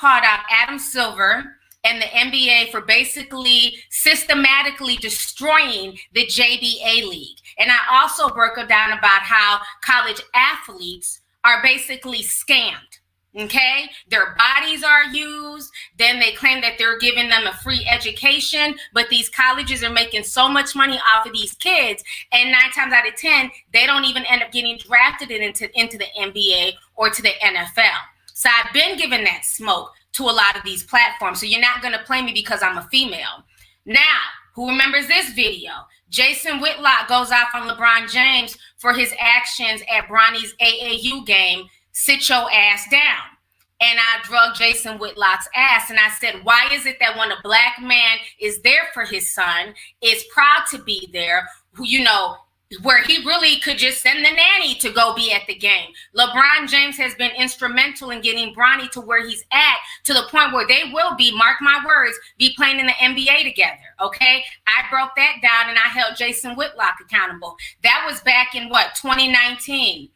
called out Adam Silver and the NBA for basically systematically destroying the JBA league. And I also broke it down about how college athletes are basically scammed. Okay, their bodies are used. Then they claim that they're giving them a free education, but these colleges are making so much money off of these kids, and 9 times out of 10, they don't even end up getting drafted into the NBA or to the NFL. So I've been given that smoke to a lot of these platforms. So you're not going to play me because I'm a female. Now, who remembers this video? Jason Whitlock goes off on LeBron James for his actions at Bronny's AAU game. Sit your ass down. And I drug Jason Whitlock's ass. And I said, why is it that when a black man is there for his son, is proud to be there, where he really could just send the nanny to go be at the game? LeBron James has been instrumental in getting Bronny to where he's at, to the point where they will be, mark my words, be playing in the NBA together, okay? I broke that down and I held Jason Whitlock accountable. That was back in 2019.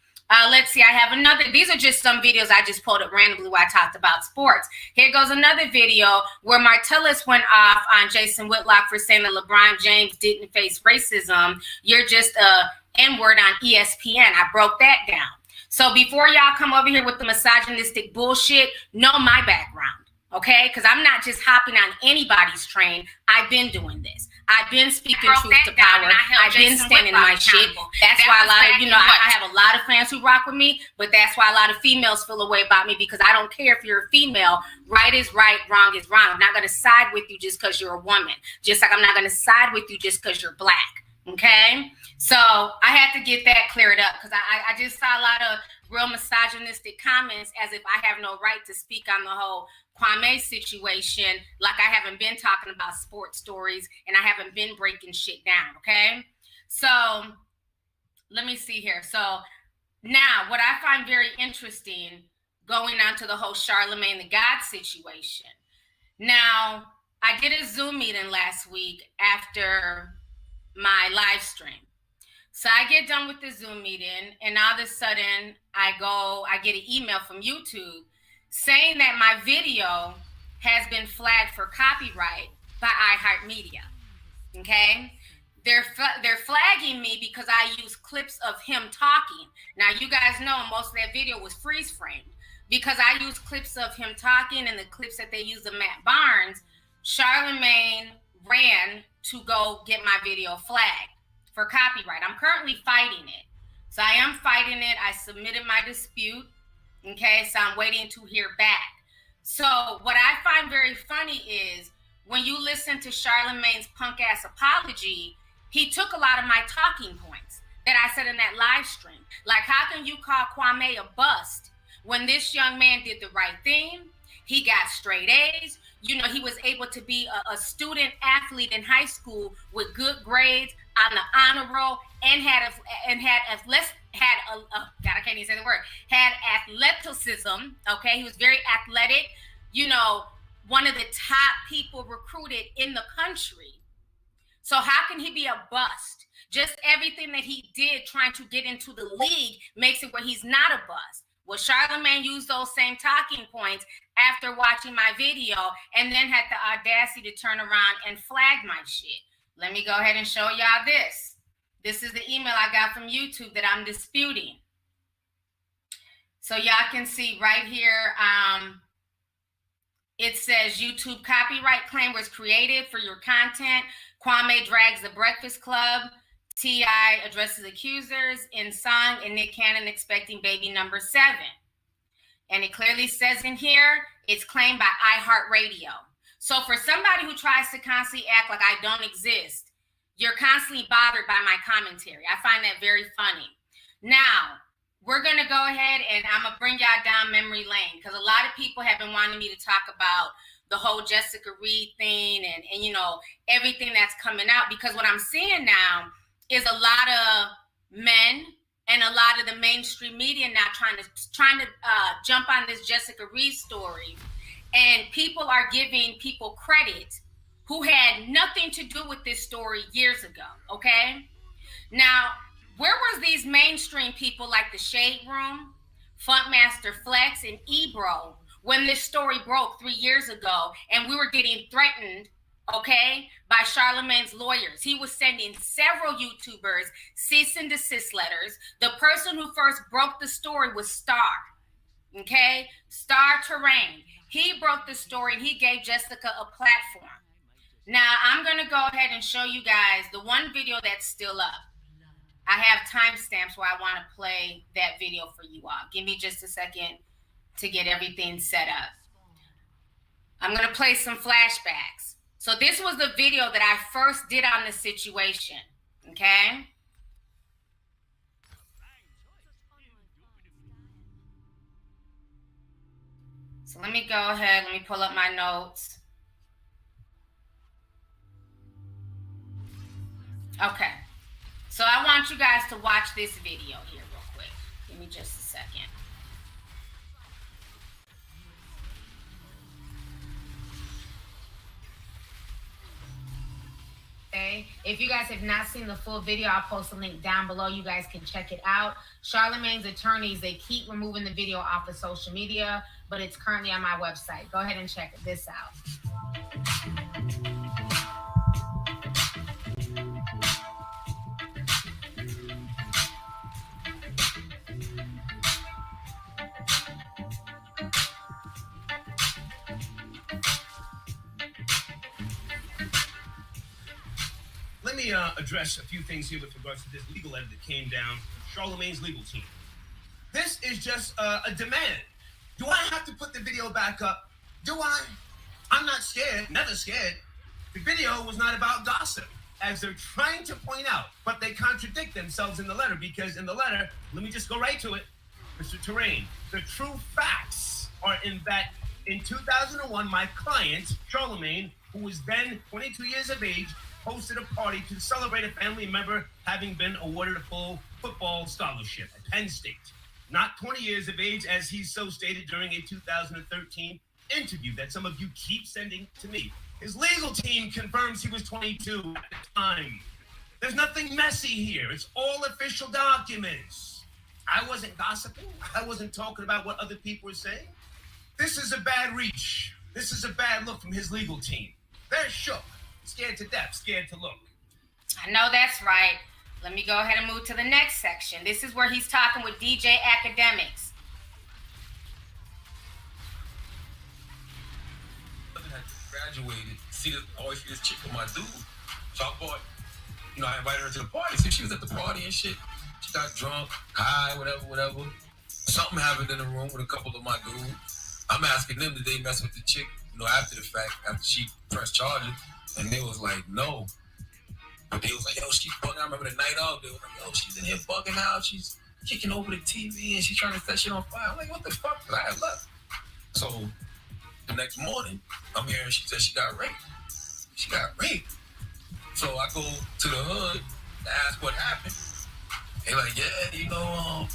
Let's see, I have another. These are just some videos I just pulled up randomly while I talked about sports. Here goes another video where Martellus went off on Jason Whitlock for saying that LeBron James didn't face racism. You're just a N-word on ESPN. I broke that down. So before y'all come over here with the misogynistic bullshit, know my background, okay? Because I'm not just hopping on anybody's train. I've been doing this. I've been speaking truth to power. I've been standing my shit. That's why a lot of, I have a lot of fans who rock with me, but that's why a lot of females feel a way about me, because I don't care if you're a female. Right is right, wrong is wrong. I'm not going to side with you just because you're a woman. Just like I'm not going to side with you just because you're black. Okay? So I had to get that cleared up, because I just saw a lot of real misogynistic comments as if I have no right to speak on the whole Kwame situation, like I haven't been talking about sports stories and I haven't been breaking shit down, okay? So let me see here. So now what I find very interesting, going on to the whole Charlemagne the God situation. Now, I did a Zoom meeting last week after my live stream. So I get done with the Zoom meeting and all of a sudden I get an email from YouTube saying that my video has been flagged for copyright by iHeartMedia, okay? They're flagging me because I use clips of him talking. Now, you guys know most of that video was freeze framed. Because I use clips of him talking and the clips that they use of Matt Barnes, Charlemagne ran to go get my video flagged for copyright. I'm currently fighting it. So I am fighting it. I submitted my dispute. Okay, so I'm waiting to hear back. So what I find very funny is when you listen to Charlemagne's punk ass apology, he took a lot of my talking points that I said in that live stream. Like, how can you call Kwame a bust when this young man did the right thing? He got straight A's. He was able to be a student athlete in high school with good grades on the honor roll and had athleticism. Okay, he was very athletic. One of the top people recruited in the country. So how can he be a bust? Just everything that he did trying to get into the league makes it where he's not a bust. Well, Charlemagne used those same talking points after watching my video and then had the audacity to turn around and flag my shit. Let me go ahead and show y'all this. This is the email I got from YouTube that I'm disputing. So y'all can see right here, it says YouTube copyright claim was created for your content. Kwame drags the Breakfast Club. T.I. addresses accusers in song, and Nick Cannon expecting baby number 7. And it clearly says in here, it's claimed by iHeartRadio. So for somebody who tries to constantly act like I don't exist, you're constantly bothered by my commentary. I find that very funny. Now, we're going to go ahead and I'm going to bring y'all down memory lane, because a lot of people have been wanting me to talk about the whole Jessica Reed thing and everything that's coming out, because what I'm seeing now is a lot of men and a lot of the mainstream media now trying to jump on this Jessica Reed story, and people are giving people credit who had nothing to do with this story years ago. Okay, now where was these mainstream people like the Shade Room, Funkmaster Flex, and Ebro when this story broke 3 years ago and we were getting threatened, okay, by Charlamagne's lawyers. He was sending several YouTubers cease and desist letters. The person who first broke the story was Star, okay? Star Terrain. He broke the story and he gave Jessica a platform. Now, I'm going to go ahead and show you guys the one video that's still up. I have timestamps where I want to play that video for you all. Give me just a second to get everything set up. I'm going to play some flashbacks. So this was the video that I first did on the situation, okay? So let me go ahead, let me pull up my notes. Okay, so I want you guys to watch this video here real quick. Give me just a second. Okay, if you guys have not seen the full video, I'll post a link down below. You guys can check it out. Charlamagne's attorneys, they keep removing the video off of social media, but it's currently on my website. Go ahead and check this out. Let me address a few things here with regards to this legal letter that came down from Charlamagne's legal team. This is just a demand. Do I have to put the video back up? Do I? I'm not scared, never scared. The video was not about gossip, as they're trying to point out, but they contradict themselves in the letter, because in the letter, let me just go right to it, Mr. Terrain, the true facts are in that in 2001, my client, Charlamagne, who was then 22 years of age, hosted a party to celebrate a family member having been awarded a full football scholarship at Penn State. Not 20 years of age, as he so stated during a 2013 interview that some of you keep sending to me. His legal team confirms he was 22 at the time. There's nothing messy here. It's all official documents. I wasn't gossiping. I wasn't talking about what other people were saying. This is a bad reach. This is a bad look from his legal team. They're shook. Scared to death, scared to look. I know that's right. Let me go ahead and move to the next section. This is where he's talking with DJ Academics. I graduated. Always see this chick with my dude. So I bought, I invited her to the party. So she was at the party and shit. She got drunk, high, whatever. Something happened in the room with a couple of my dudes. I'm asking them, did they mess with the chick, after the fact, after she pressed charges? And they was like, no. But they was like, yo, she's bugging. I remember the night of, they was like, yo, she's in here bugging out. She's kicking over the TV and she's trying to set shit on fire. I'm like, what the fuck? I had left. So the next morning, I'm hearing she said she got raped. She got raped. So I go to the hood to ask what happened. They like, yeah,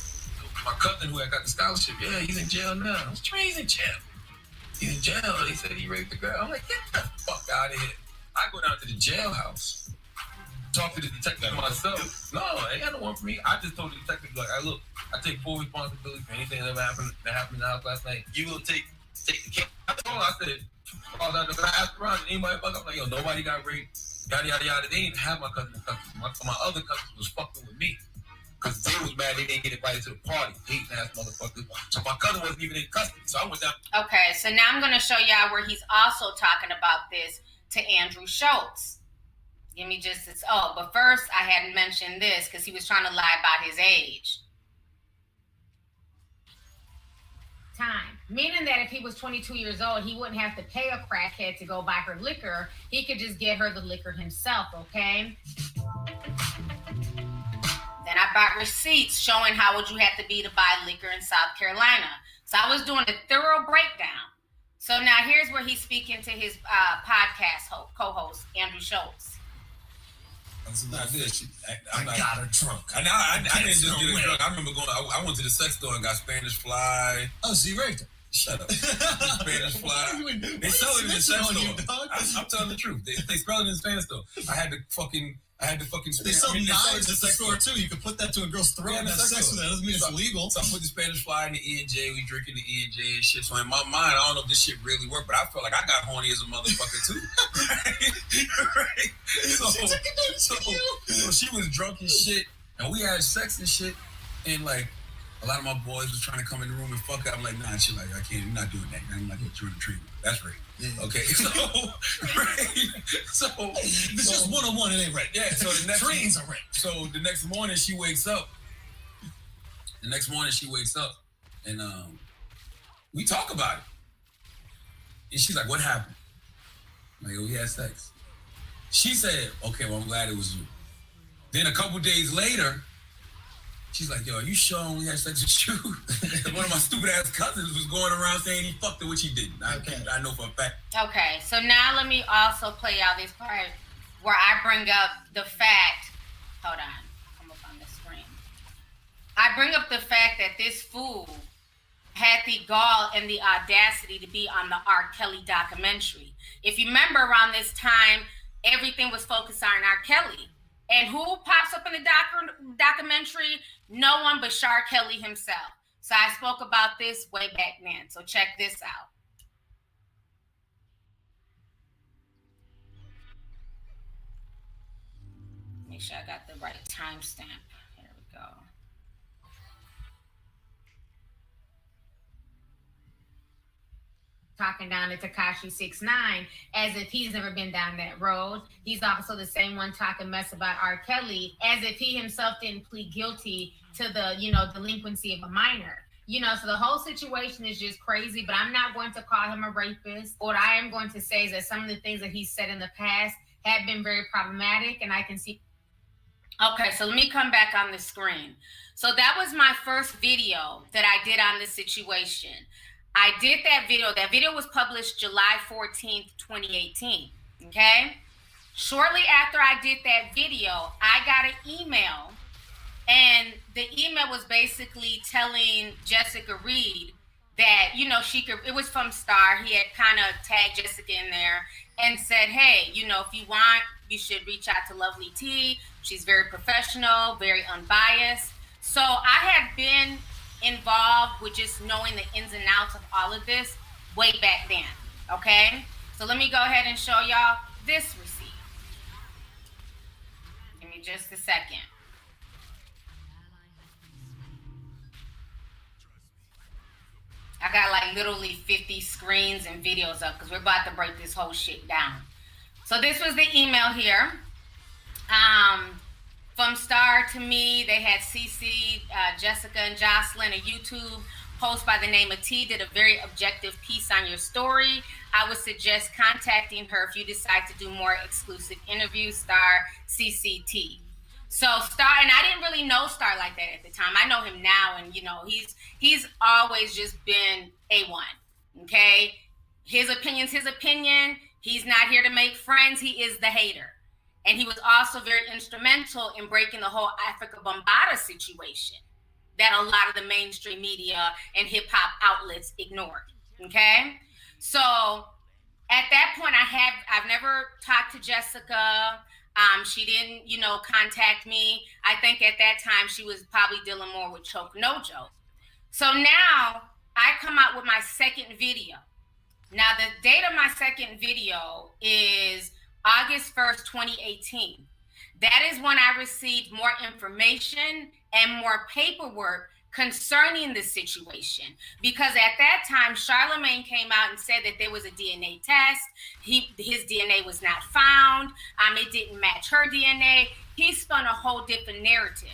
my cousin who had got the scholarship, yeah, he's in jail now. I was he's in jail. He's in jail. They said he raped the girl. I'm like, get the fuck out of here. I go down to the jailhouse, talk to the detective myself. No, I ain't got no one for me. I just told the detective, like, look, I take full responsibility for anything that ever happened in the house last night. You will take the case. I said, I asked around, anybody fuck up? Like, yo, nobody got raped, yada, yada, yada. They didn't have my cousin in custody. My other cousins was fucking with me. Because they was mad they didn't get invited to the party. Hating ass motherfuckers. So my cousin wasn't even in custody. So I went down. Okay, so now I'm going to show y'all where he's also talking about this to Andrew Schultz. Give me just this. Oh, but first I hadn't mentioned this because he was trying to lie about his age. Time. Meaning that if he was 22 years old, he wouldn't have to pay a crackhead to go buy her liquor. He could just get her the liquor himself, okay? Then I bought receipts showing how would you have to be to buy liquor in South Carolina. So I was doing a thorough breakdown. So now here's where he's speaking to his podcast co-host, Andrew Schultz. Not this. I got her drunk. I didn't just get her drunk. I remember going. I went to the sex store and got Spanish Fly. Oh, so you raped her? Shut up. Spanish Fly. They sell it in the sex store. I'm telling the truth. They sell it in the Spanish store. I had the fucking I had to fucking They sell knives at the store too. You can put that to a girl's throat and have sex with it. That doesn't mean it's illegal. So I put the Spanish fly in the E&J. We drinking the E&J and shit. So in my mind, I don't know if this shit really worked, but I felt like I got horny as a motherfucker too. Right? So she was drunk and shit, and we had sex and shit, and like a lot of my boys was trying to come in the room and fuck it. I'm like, nah, shit, like I can't. You're not doing that. I'm like, you're in the treatment. That's right. Yeah. Okay, so right, so it's just one-on-one. It ain't right. Yeah. So the next trains are right. So the next morning she wakes up. And we talk about it. And she's like, "What happened?" I'm like, "Oh, we had sex." She said, "Okay, well, I'm glad it was you." Then a couple days later, she's like, "Yo, are you sure we had sex with you?" One of my stupid ass cousins was going around saying he fucked her, which he didn't. I know for a fact. Okay, so now let me also play out this part where I bring up the fact. Hold on, come up on the screen. I bring up the fact that this fool had the gall and the audacity to be on the R. Kelly documentary. If you remember, around this time, everything was focused on R. Kelly. And who pops up in the documentary? No one but R. Kelly himself. So I spoke about this way back then. So check this out. Make sure I got the right timestamp. Here we go. Talking down to Tekashi 6ix9ine as if he's never been down that road. He's also the same one talking mess about R. Kelly as if he himself didn't plead guilty to the, delinquency of a minor. So the whole situation is just crazy, but I'm not going to call him a rapist. What I am going to say is that some of the things that he said in the past have been very problematic, and I can see. Okay, so let me come back on the screen. So that was my first video that I did on this situation. I did that video. That video was published July 14th, 2018, okay? Shortly after I did that video, I got an email, and the email was basically telling Jessica Reed that, she could, it was from Star. He had kind of tagged Jessica in there and said, hey, if you want, you should reach out to Lovely T. She's very professional, very unbiased. So I had been involved with just knowing the ins and outs of all of this way back then, okay? So let me go ahead and show y'all this receipt. Give me just a second. I got like literally 50 screens and videos up because we're about to break this whole shit down. So this was the email here. From Star to me, they had CC, Jessica and Jocelyn, a YouTube post by the name of T did a very objective piece on your story. I would suggest contacting her if you decide to do more exclusive interviews, Star CCT. So Star, and I didn't really know Star like that at the time. I know him now, and he's always just been A1, okay? His opinion's his opinion. He's not here to make friends. He is the hater. And he was also very instrumental in breaking the whole Africa Bambaataa situation that a lot of the mainstream media and hip hop outlets ignored. Okay. So at that point I've never talked to Jessica. She didn't, contact me. I think at that time she was probably dealing more with Choke No Joke. So now I come out with my second video. Now the date of my second video is August 1st, 2018. That is when I received more information and more paperwork concerning the situation. Because at that time, Charlemagne came out and said that there was a DNA test. His DNA was not found. It didn't match her DNA. He spun a whole different narrative.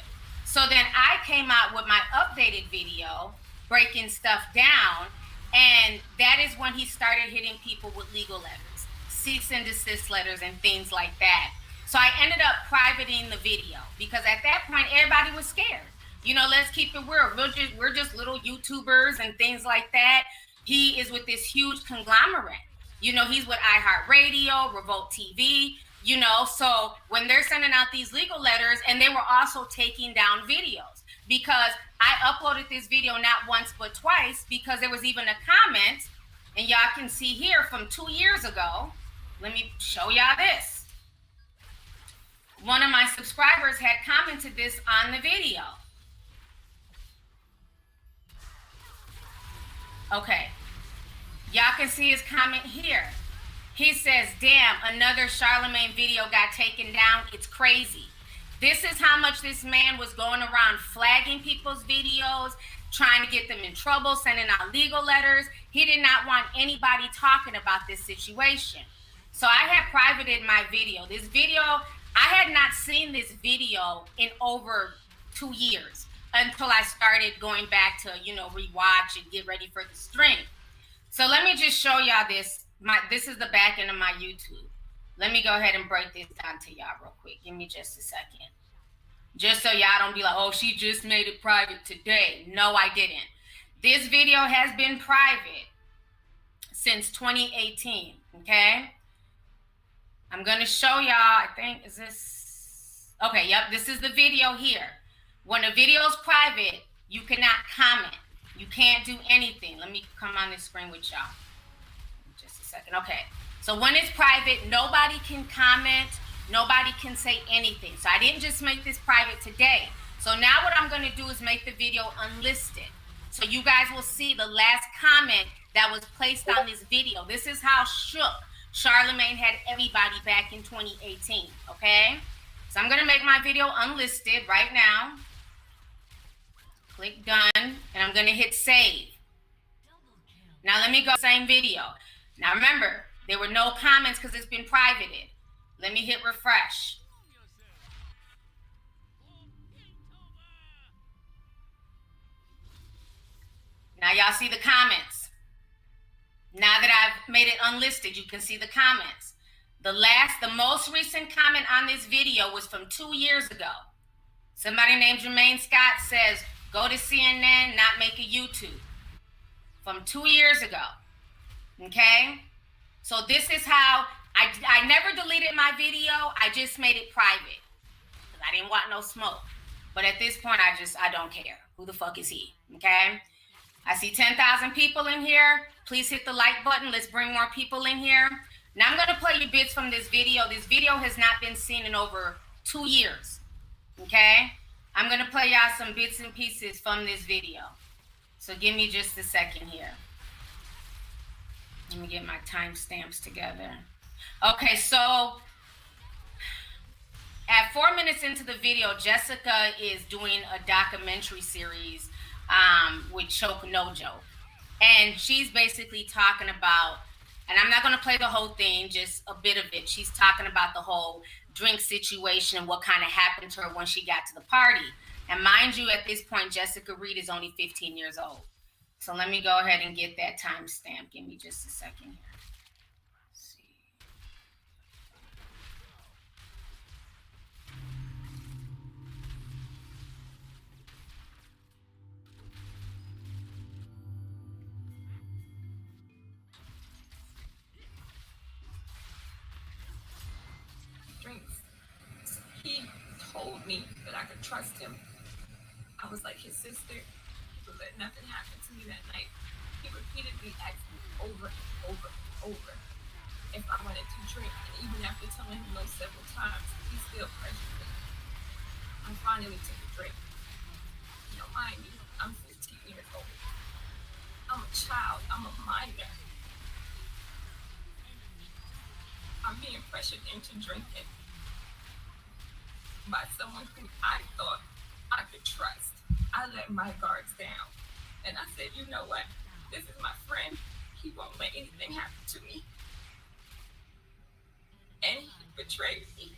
So then I came out with my updated video, breaking stuff down. And that is when he started hitting people with legal letters, cease and desist letters and things like that. So I ended up privating the video because at that point, everybody was scared. Let's keep it real. We're just little YouTubers and things like that. He is with this huge conglomerate. He's with iHeartRadio, Revolt TV, so when they're sending out these legal letters, and they were also taking down videos because I uploaded this video not once but twice because there was even a comment, and y'all can see here from 2 years ago. Let me show y'all this. one of my subscribers had commented this on the video. Okay, y'all can see his comment here. He says, damn, another Charlemagne video got taken down. It's crazy. This is how much this man was going around flagging people's videos, trying to get them in trouble, sending out legal letters. He did not want anybody talking about this situation. So I had privated my video. This video, I had not seen this video in over 2 years until I started going back to, rewatch and get ready for the stream. So let me just show y'all this. This is the back end of my YouTube. Let me go ahead and break this down to y'all real quick. Give me just a second. Just so y'all don't be like, oh, she just made it private today. No, I didn't. This video has been private since 2018, okay? I'm going to show y'all, I think, is this? Okay, yep, this is the video here. When a video is private, you cannot comment. You can't do anything. Let me come on this screen with y'all. Just a second. Okay. So when it's private, nobody can comment. Nobody can say anything. So I didn't just make this private today. So now what I'm going to do is make the video unlisted. So you guys will see the last comment that was placed on this video. This is how shook Charlemagne had everybody back in 2018. Okay. So I'm going to make my video unlisted right now. Click done, and I'm going to hit save. Now let me go same video. Now remember, there were no comments because it's been privated. Let me hit refresh. Now y'all see the comments. Now that I've made it unlisted, you can see the comments. The most recent comment on this video was from 2 years ago. Somebody named Jermaine Scott says, go to CNN, not make a YouTube. From 2 years ago. Okay? So this is how, I never deleted my video. I just made it private. Because I didn't want no smoke. But at this point, I don't care. Who the fuck is he? Okay? I see 10,000 people in here. Please hit the like button. Let's bring more people in here. Now I'm going to play you bits from this video. This video has not been seen in over 2 years. Okay? I'm going to play y'all some bits and pieces from this video. So give me just a second here. Let me get my timestamps together. Okay, so at 4 minutes into the video, Jessica is doing a documentary series with Choke No Joke. And she's basically talking about, and I'm not going to play the whole thing, just a bit of it. She's talking about the whole drink situation and what kind of happened to her when she got to the party. And mind you, at this point, Jessica Reed is only 15 years old. So let me go ahead and get that timestamp. Give me just a second here. Let's see. Drinks. He told me that I could trust him. I was like his sister. He would let nothing happen to me that night. He repeatedly asked me over and over and over if I wanted to drink. And even after telling him no several times, he still pressured me. I finally took a drink. Mind you, I'm 15 years old. I'm a child. I'm a minor. I'm being pressured into drinking by someone who I thought I could trust. I let my guards down. And I said, you know what? This is my friend. He won't let anything happen to me. And he betrayed me.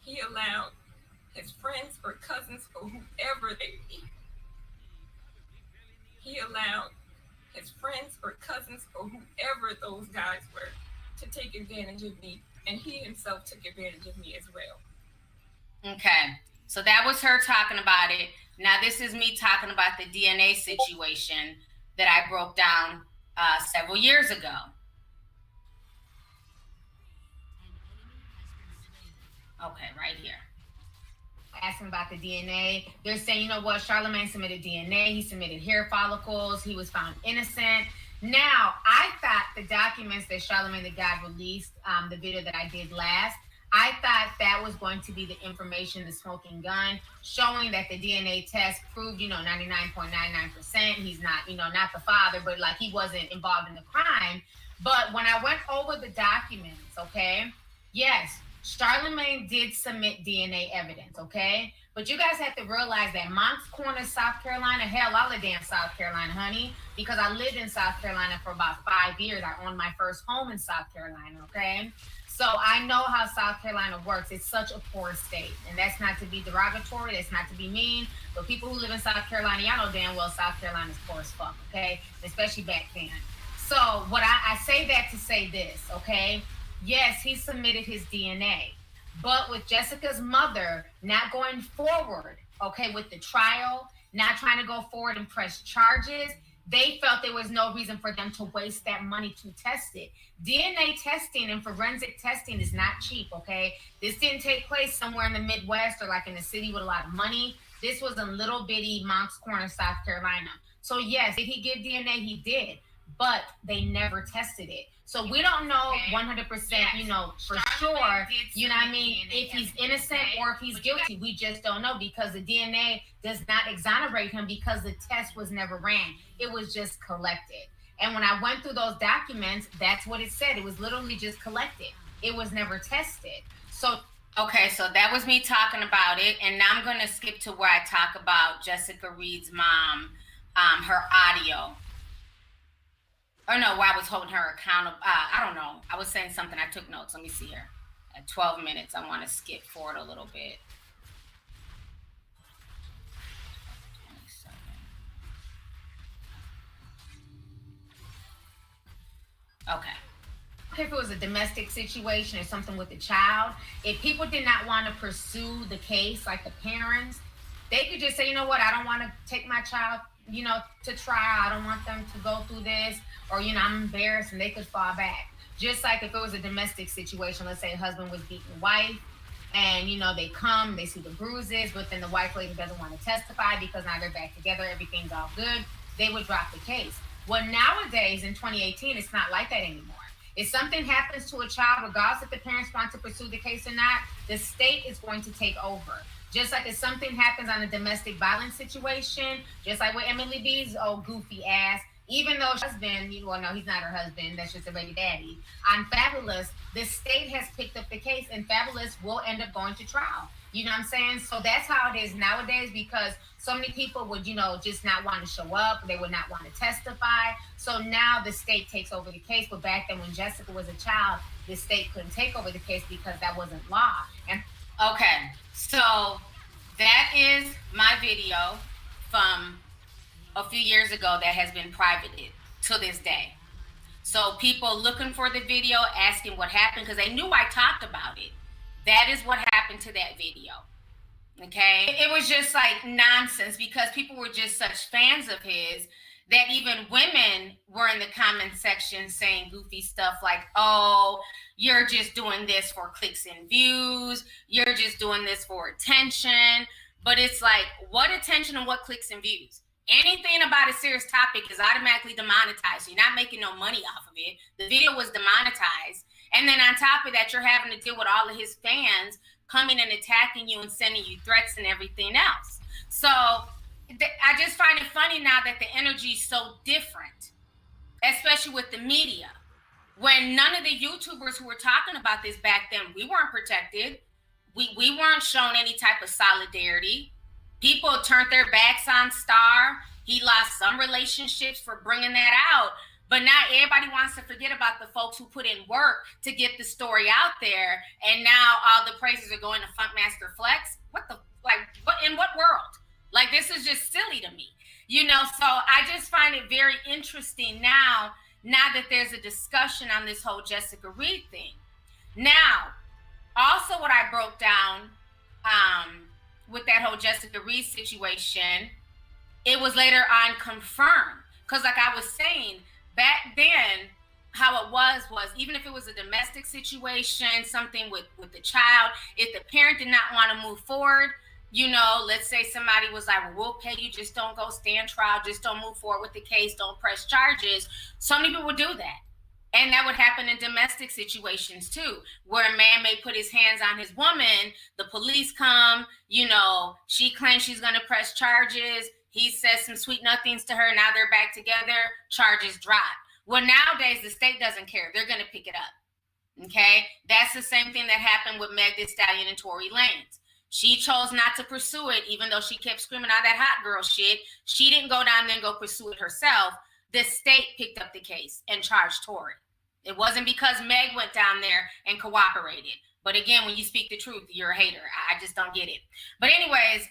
He allowed his friends or cousins or whoever they be. He allowed his friends or cousins or whoever those guys were to take advantage of me. And he himself took advantage of me as well. Okay. So that was her talking about it. Now this is me talking about the DNA situation that I broke down several years ago. Okay, right here. Asking about the DNA. They're saying, you know what? Charlemagne submitted DNA. He submitted hair follicles. He was found innocent. Now, I thought the documents that Charlemagne the God released, the video that I did last, I thought that was going to be the information, the smoking gun, showing that the DNA test proved, 99.99%. He's not, not the father, but like he wasn't involved in the crime. But when I went over the documents, okay, yes, Charlemagne did submit DNA evidence, okay? But you guys have to realize that Moncks Corner, South Carolina, hell, all of damn South Carolina, honey, because I lived in South Carolina for about 5 years. I owned my first home in South Carolina, okay? So I know how South Carolina works. It's such a poor state. And that's not to be derogatory. That's not to be mean. But people who live in South Carolina, y'all know damn well South Carolina's poor as fuck, okay? Especially back then. So what I say that to say this, okay? Yes, he submitted his DNA. But with Jessica's mother not going forward, okay, with the trial, not trying to go forward and press charges, they felt there was no reason for them to waste that money to test it. DNA testing and forensic testing is not cheap, okay? This didn't take place somewhere in the Midwest or like in a city with a lot of money. This was in little bitty Moncks Corner, South Carolina. So yes, did he give DNA? He did, but they never tested it. So we don't know 100%, for sure, you know what I mean, if he's innocent or if he's guilty. We just don't know because the DNA does not exonerate him because the test was never ran. It was just collected. And when I went through those documents, that's what it said. It was literally just collected. It was never tested. So, okay, so that was me talking about it. And now I'm going to skip to where I talk about Jessica Reed's mom, her audio. Or no, where I was holding her accountable. I don't know. I was saying something. I took notes. Let me see here. At 12 minutes, I want to skip forward a little bit. 27. Okay. If it was a domestic situation or something with the child, if people did not want to pursue the case, like the parents, they could just say, you know what, I don't want to take my child, to trial. I don't want them to go through this, or, I'm embarrassed, and they could fall back. Just like if it was a domestic situation, let's say a husband was beating a wife, and, they come, they see the bruises, but then the wife later doesn't want to testify because now they're back together, everything's all good, they would drop the case. Well, nowadays, in 2018, it's not like that anymore. If something happens to a child, regardless if the parents want to pursue the case or not, the state is going to take over. Just like if something happens on a domestic violence situation, just like with Emily B's old goofy ass, even though her husband, no, he's not her husband, that's just a baby daddy. On Fabulous, the state has picked up the case and Fabulous will end up going to trial. You know what I'm saying? So that's how it is nowadays because so many people would, just not want to show up. They would not want to testify. So now the state takes over the case. But back then when Jessica was a child, the state couldn't take over the case because that wasn't law. And okay, so that is my video from a few years ago that has been privated to this day. So people looking for the video, asking what happened, because they knew I talked about it. That is what happened to that video. Okay? It was just like nonsense because people were just such fans of his that even women were in the comment section saying goofy stuff like, oh, you're just doing this for clicks and views. You're just doing this for attention. But it's like, what attention and what clicks and views? Anything about a serious topic is automatically demonetized. So you're not making no money off of it. The video was demonetized. And then on top of that, you're having to deal with all of his fans coming and attacking you and sending you threats and everything else. So I just find it funny now that the energy is so different, especially with the media. When none of the YouTubers who were talking about this back then, we weren't protected. We weren't shown any type of solidarity. People turned their backs on Star. He lost some relationships for bringing that out. But now everybody wants to forget about the folks who put in work to get the story out there. And now all the praises are going to Funkmaster Flex. What in what world? Like, this is just silly to me. So I just find it very interesting now that there's a discussion on this whole Jessica Reed thing. Now, also what I broke down with that whole Jessica Reed situation, it was later on confirmed. Because like I was saying, back then, how it was even if it was a domestic situation, something with the child, if the parent did not want to move forward, let's say somebody was like, well, we'll pay you, just don't go stand trial, just don't move forward with the case, don't press charges. So many people would do that. And that would happen in domestic situations too, where a man may put his hands on his woman, the police come, you know, she claims she's going to press charges. He says some sweet nothings to her. Now they're back together, charges drop. Well, nowadays the state doesn't care. They're going to pick it up. Okay. That's the same thing that happened with Meg Thee Stallion and Tory Lanez. She chose not to pursue it, even though she kept screaming all that hot girl shit. She didn't go down there and go pursue it herself. The state picked up the case and charged Tory. It wasn't because Meg went down there and cooperated. But again, when you speak the truth, you're a hater. I just don't get it. But anyways,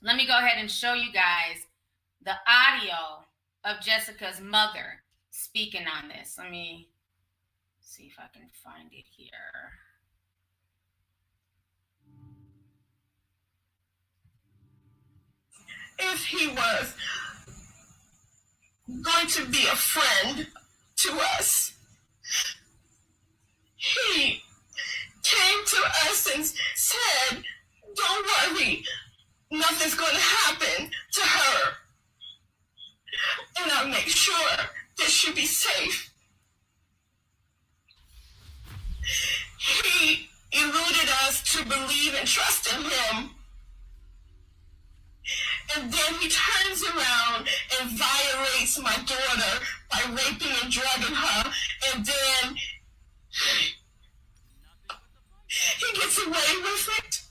let me go ahead and show you guys the audio of Jessica's mother speaking on this. Let me see if I can find it here. If he was going to be a friend to us, he came to us and said, don't worry, nothing's going to happen to her. And I'll make sure that she'll be safe. He eluded us to believe and trust in him. And then he turns around and violates my daughter by raping and drugging her. And then he gets away with it.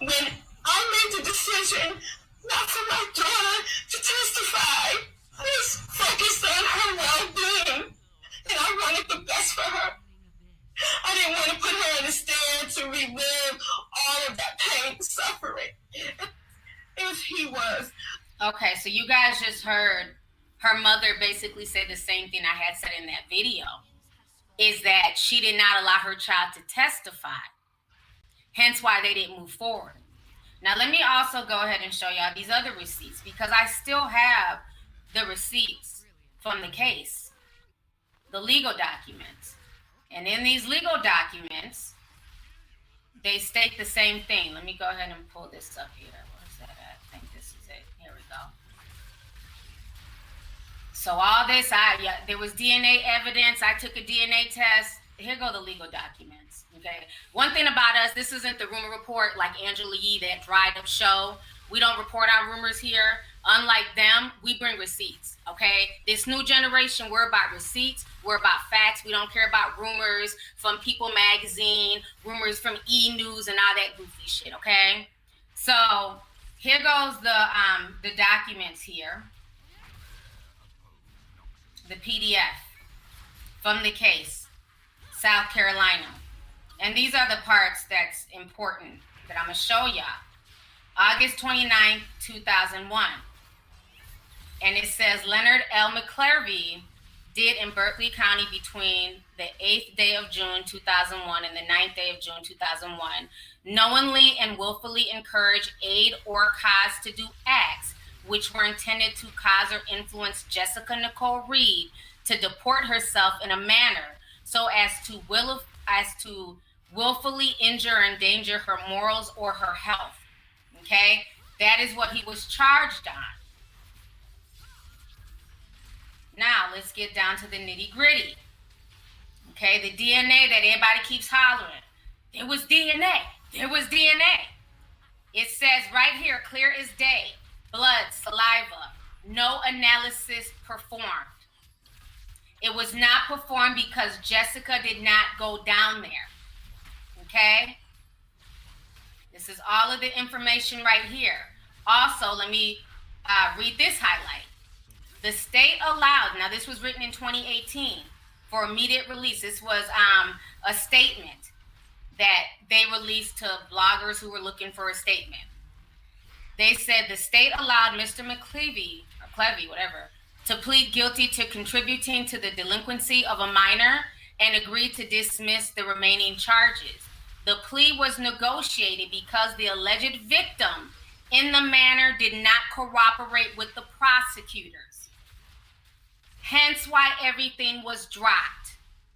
When I made the decision not for my daughter to testify, I was focused on her well-being. And I wanted the best for her. I didn't want to put her in a stand to relive all of that pain and suffering. If he was. Okay, so you guys just heard her mother basically say the same thing I had said in that video, is that she did not allow her child to testify, hence why they didn't move forward. Now, let me also go ahead and show y'all these other receipts, because I still have the receipts from the case, the legal documents. And in these legal documents, they state the same thing. Let me go ahead and pull this up here. Where's that at? I think this is it. Here we go. So all this, there was DNA evidence. I took a DNA test. Here go the legal documents. Okay. One thing about us, this isn't the rumor report like Angela Yee, that dried up show. We don't report on rumors here. Unlike them, we bring receipts. Okay. This new generation, we're about receipts. We're about facts. We don't care about rumors from People Magazine, rumors from E! News, and all that goofy shit. Okay. So here goes the documents here. The PDF from the case, South Carolina. And these are the parts that's important that I'm going to show y'all. August 29th, 2001. And it says Leonard L. McClarvey did in Berkeley County between the 8th day of June 2001 and the 9th day of June 2001, knowingly and willfully encourage, aid, or cause to do acts which were intended to cause or influence Jessica Nicole Reed to deport herself in a manner so as to willfully injure or endanger her morals or her health. Okay? That is what he was charged on. Now, let's get down to the nitty gritty. Okay, the DNA that everybody keeps hollering. There was DNA. There was DNA. It says right here, clear as day, blood, saliva, no analysis performed. It was not performed because Jessica did not go down there. Okay? This is all of the information right here. Also, let me read this highlight. The state allowed, now this was written in 2018 for immediate release. This was a statement that they released to bloggers who were looking for a statement. They said the state allowed Mr. McClevey, or Clevey, whatever, to plead guilty to contributing to the delinquency of a minor and agreed to dismiss the remaining charges. The plea was negotiated because the alleged victim in the manner did not cooperate with the prosecutors. Hence why everything was dropped.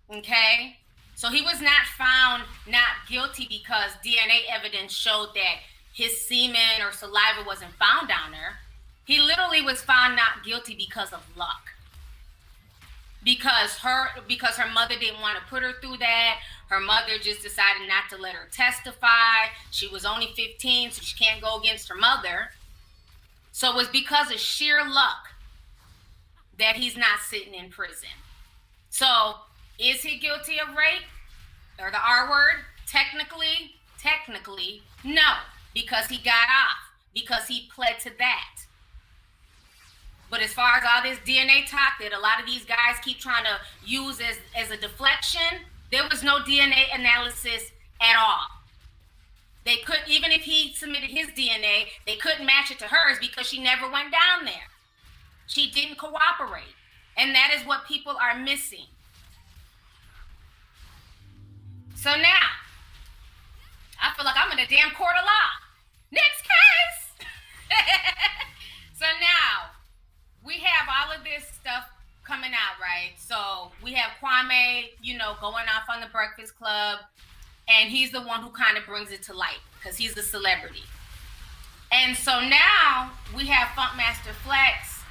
Okay? So he was not found not guilty because DNA evidence showed that his semen or saliva wasn't found on her. He literally was found not guilty because of luck. because her mother didn't want to put her through that. Her mother just decided not to let her testify. She was only 15, so she can't go against her mother. So it was because of sheer luck that he's not sitting in prison. So is he guilty of rape or the R word? Technically, no, because he got off, because he pled to that. But as far as all this DNA talk that a lot of these guys keep trying to use as a deflection, there was no DNA analysis at all. They couldn't, even if he submitted his DNA, they couldn't match it to hers because she never went down there. She didn't cooperate. And that is what people are missing. So now, I feel like I'm in a damn court of law. Next case. So now, we have all of this stuff coming out, right? So we have Kwame, going off on the Breakfast Club, and he's the one who kind of brings it to light because he's the celebrity. And so now we have Funkmaster Flex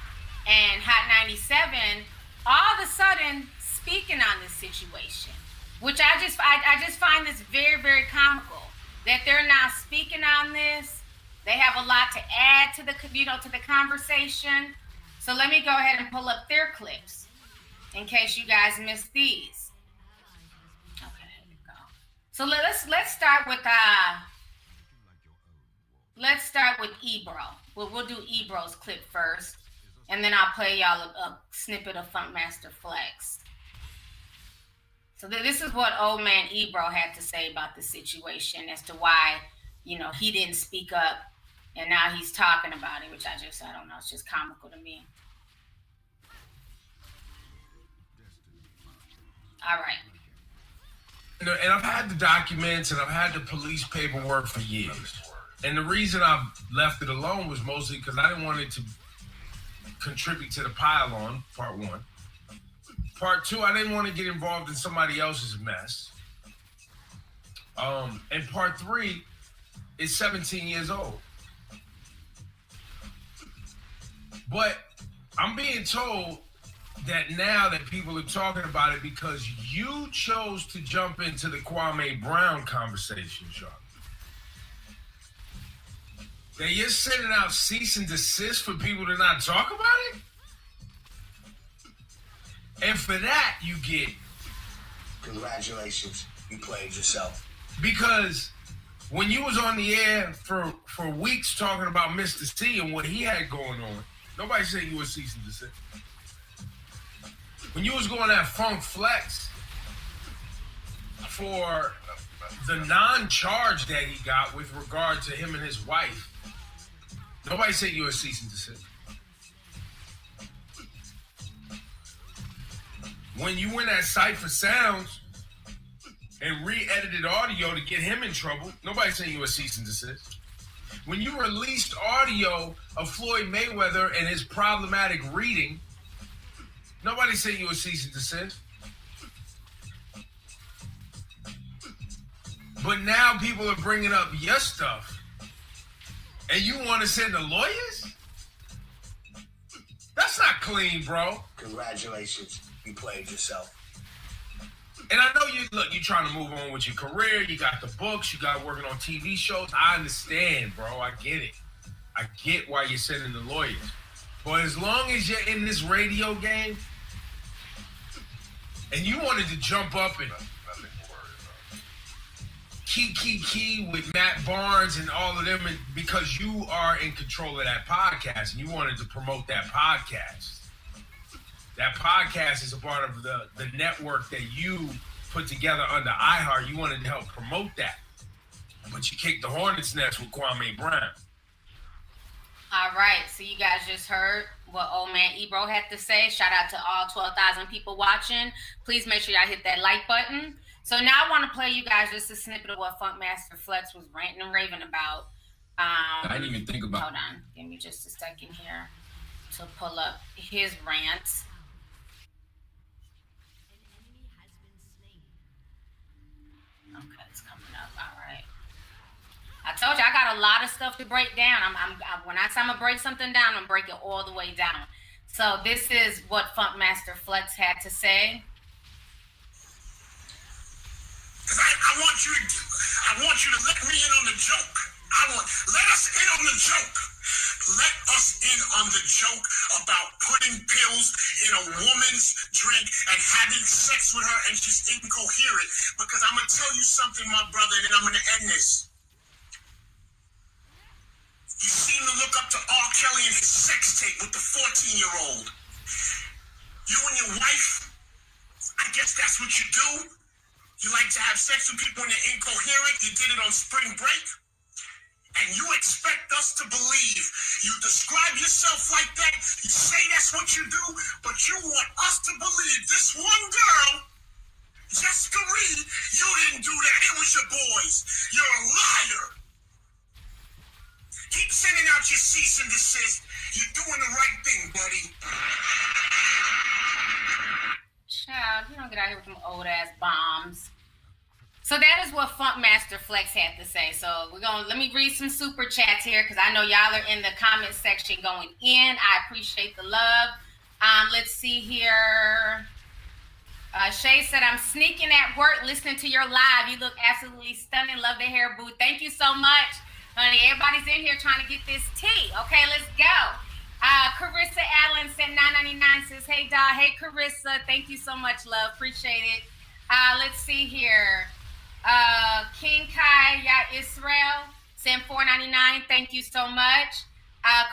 and Hot 97 all of a sudden speaking on this situation, which I just find this very, very comical that they're now speaking on this. They have a lot to add to the conversation. So let me go ahead and pull up their clips in case you guys missed these. Okay, here we go. So let's start with Ebro. We'll do Ebro's clip first, and then I'll play y'all a snippet of Funkmaster Flex. So this is what old man Ebro had to say about the situation as to why, he didn't speak up, and now he's talking about it, which I don't know, it's just comical to me. All right. And I've had the documents and I've had the police paperwork for years. And the reason I left it alone was mostly because I didn't want it to contribute to the pile-on, part one. Part two, I didn't want to get involved in somebody else's mess. And part three is 17 years old. But I'm being told that now that people are talking about it because you chose to jump into the Kwame Brown conversation, Sean. That you're sending out cease and desist for people to not talk about it? And for that, you get... Congratulations, you played yourself. Because when you was on the air for weeks talking about Mr. C and what he had going on, nobody said you were cease and desist. When you was going at Funk Flex for the non-charge that he got with regard to him and his wife, nobody said you were cease and desist. When you went at Cypher Sounds and re-edited audio to get him in trouble, nobody said you were cease and desist. When you released audio of Floyd Mayweather and his problematic reading, nobody said you were cease and desist. But now people are bringing up your stuff, and you want to send the lawyers? That's not clean, bro. Congratulations, you played yourself. And I know you're trying to move on with your career. You got the books. You got working on TV shows. I understand, bro. I get it. I get why you're sending the lawyers. But as long as you're in this radio game, and you wanted to jump up and key with Matt Barnes and all of them because you are in control of that podcast and you wanted to promote that podcast. That podcast is a part of the network that you put together under iHeart. You wanted to help promote that. But you kicked the hornet's nest with Kwame Brown. All right, so you guys just heard what old man Ebro had to say. Shout out to all 12,000 people watching. Please make sure y'all hit that like button. So now I want to play you guys just a snippet of what Funkmaster Flex was ranting and raving about. I didn't even think about. Hold on, give me just a second here to pull up his rants. Okay, it's coming up. All right. I told you I got a lot of stuff to break down. When I say I'm gonna break something down, I'm gonna break it all the way down. So this is what Funkmaster Flex had to say. Cause I want you to let me in on the joke. Let us in on the joke. Let us in on the joke about putting pills in a woman's drink and having sex with her and she's incoherent. Because I'm gonna tell you something, my brother, and I'm gonna end this. You seem to look up to R. Kelly and his sex tape with the 14-year-old. You and your wife, I guess that's what you do. You like to have sex with people when they're incoherent. You did it on spring break. And you expect us to believe. You describe yourself like that. You say that's what you do. But you want us to believe this one girl, Jessica Reed, you didn't do that. It was your boys. You're a liar. Keep sending out your cease and desist. You're doing the right thing, buddy. Child, you don't get out here with them old ass bombs. So that is what Funkmaster Flex had to say. So let me read some super chats here because I know y'all are in the comment section going in. I appreciate the love. Let's see here. Shay said, I'm sneaking at work listening to your live. You look absolutely stunning. Love the hair, boo. Thank you so much. Honey, everybody's in here trying to get this tea. Okay, let's go. Carissa Allen said $9.99. Says, hey, dog. Hey, Carissa. Thank you so much, love. Appreciate it. Let's see here. King Kai Ya Israel sent $4.99. Thank you so much.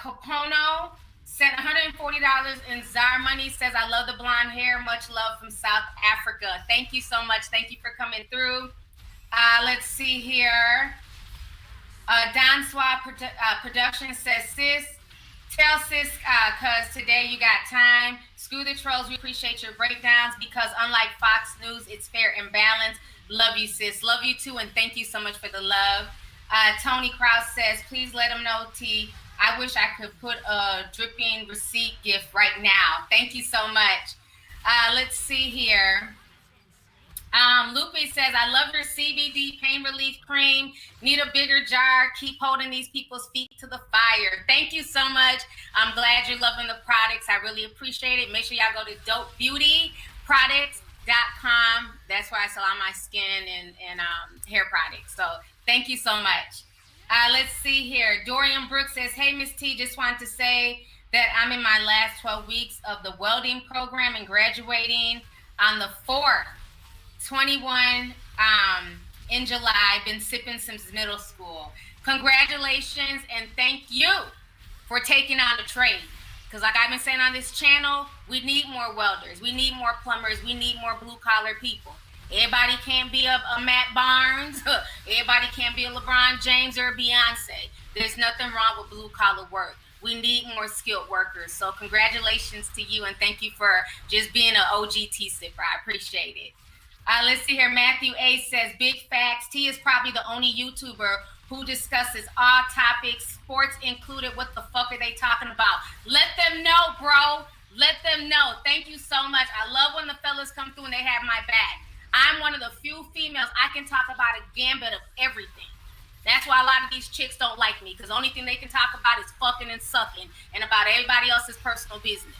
Capono sent $140 in Zar money. Says, I love the blonde hair. Much love from South Africa. Thank you so much. Thank you for coming through. Let's see here. Don Swab Production says, sis, tell sis, cause today you got time. Screw the trolls. We appreciate your breakdowns because unlike Fox News, it's fair and balanced. Love you, sis. Love you too, and thank you so much for the love. Tony Krause says, please let him know, T. I wish I could put a dripping receipt gift right now. Thank you so much. Let's see here. Lupe says, I love your CBD pain relief cream. Need a bigger jar. Keep holding these people's feet to the fire. Thank you so much. I'm glad you're loving the products. I really appreciate it. Make sure y'all go to dopebeautyproducts.com. That's where I sell all my skin and hair products. So thank you so much. Let's see here. Dorian Brooks says, hey, Miss T, just wanted to say that I'm in my last 12 weeks of the welding program and graduating on the 4th. 21 in July. Been sipping since middle school. Congratulations and thank you for taking on the trade. Because like I've been saying on this channel, we need more welders. We need more plumbers. We need more blue collar people. Everybody can't be a Matt Barnes. Everybody can't be a LeBron James or a Beyonce. There's nothing wrong with blue collar work. We need more skilled workers. So congratulations to you and thank you for just being an OG tea sipper. I appreciate it. Let's see here. Matthew A says, big facts. T is probably the only YouTuber who discusses all topics, sports included. What the fuck are they talking about? Let them know, bro. Let them know. Thank you so much. I love when the fellas come through and they have my back. I'm one of the few females I can talk about a gambit of everything. That's why a lot of these chicks don't like me because the only thing they can talk about is fucking and sucking and about everybody else's personal business.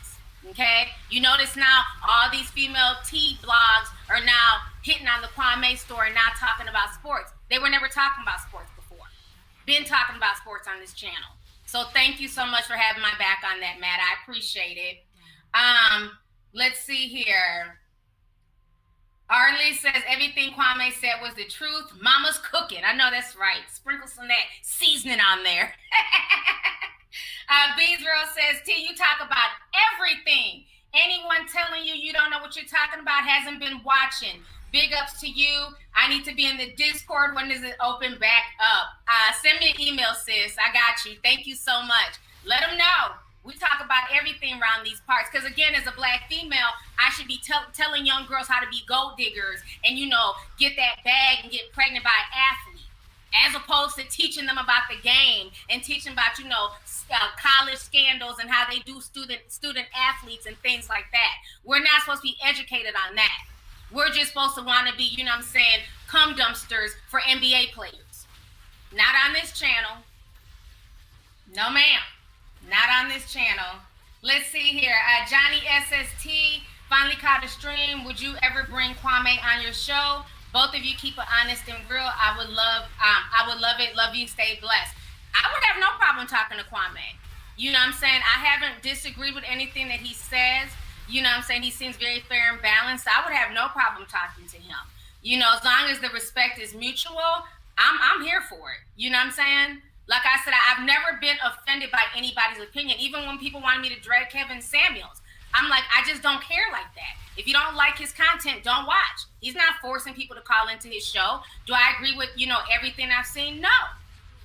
Okay, you notice now all these female tea blogs are now hitting on the Kwame store and now talking about sports. They were never talking about sports before. Been talking about sports on this channel. So thank you so much for having my back on that, Matt. I appreciate it. Let's see here. Arlie says everything Kwame said was the truth. Mama's cooking. I know that's right. Sprinkle some of that seasoning on there. Beesville says, T, you talk about everything. Anyone telling you you don't know what you're talking about hasn't been watching. Big ups to you. I need to be in the Discord. When does it open back up? Send me an email, sis. I got you. Thank you so much. Let them know. We talk about everything around these parts. Because, again, as a black female, I should be telling young girls how to be gold diggers and, you know, get that bag and get pregnant by an athlete. As opposed to teaching them about the game and teaching about, you know, college scandals and how they do student athletes and things like that. We're not supposed to be educated on that. We're just supposed to want to be, you know what I'm saying, cum dumpsters for NBA players. Not on this channel. No, ma'am. Not on this channel. Let's see here. Johnny SST finally caught a stream. Would you ever bring Kwame on your show? Both of you keep it honest and real. I would love it. Love you. Stay blessed. I would have no problem talking to Kwame. You know what I'm saying? I haven't disagreed with anything that he says. You know what I'm saying? He seems very fair and balanced. I would have no problem talking to him. You know, as long as the respect is mutual, I'm here for it. You know what I'm saying? Like I said, I've never been offended by anybody's opinion. Even when people wanted me to drag Kevin Samuels, I'm like, I just don't care like that. If you don't like his content, don't watch. He's not forcing people to call into his show. Do I agree with, everything I've seen? No.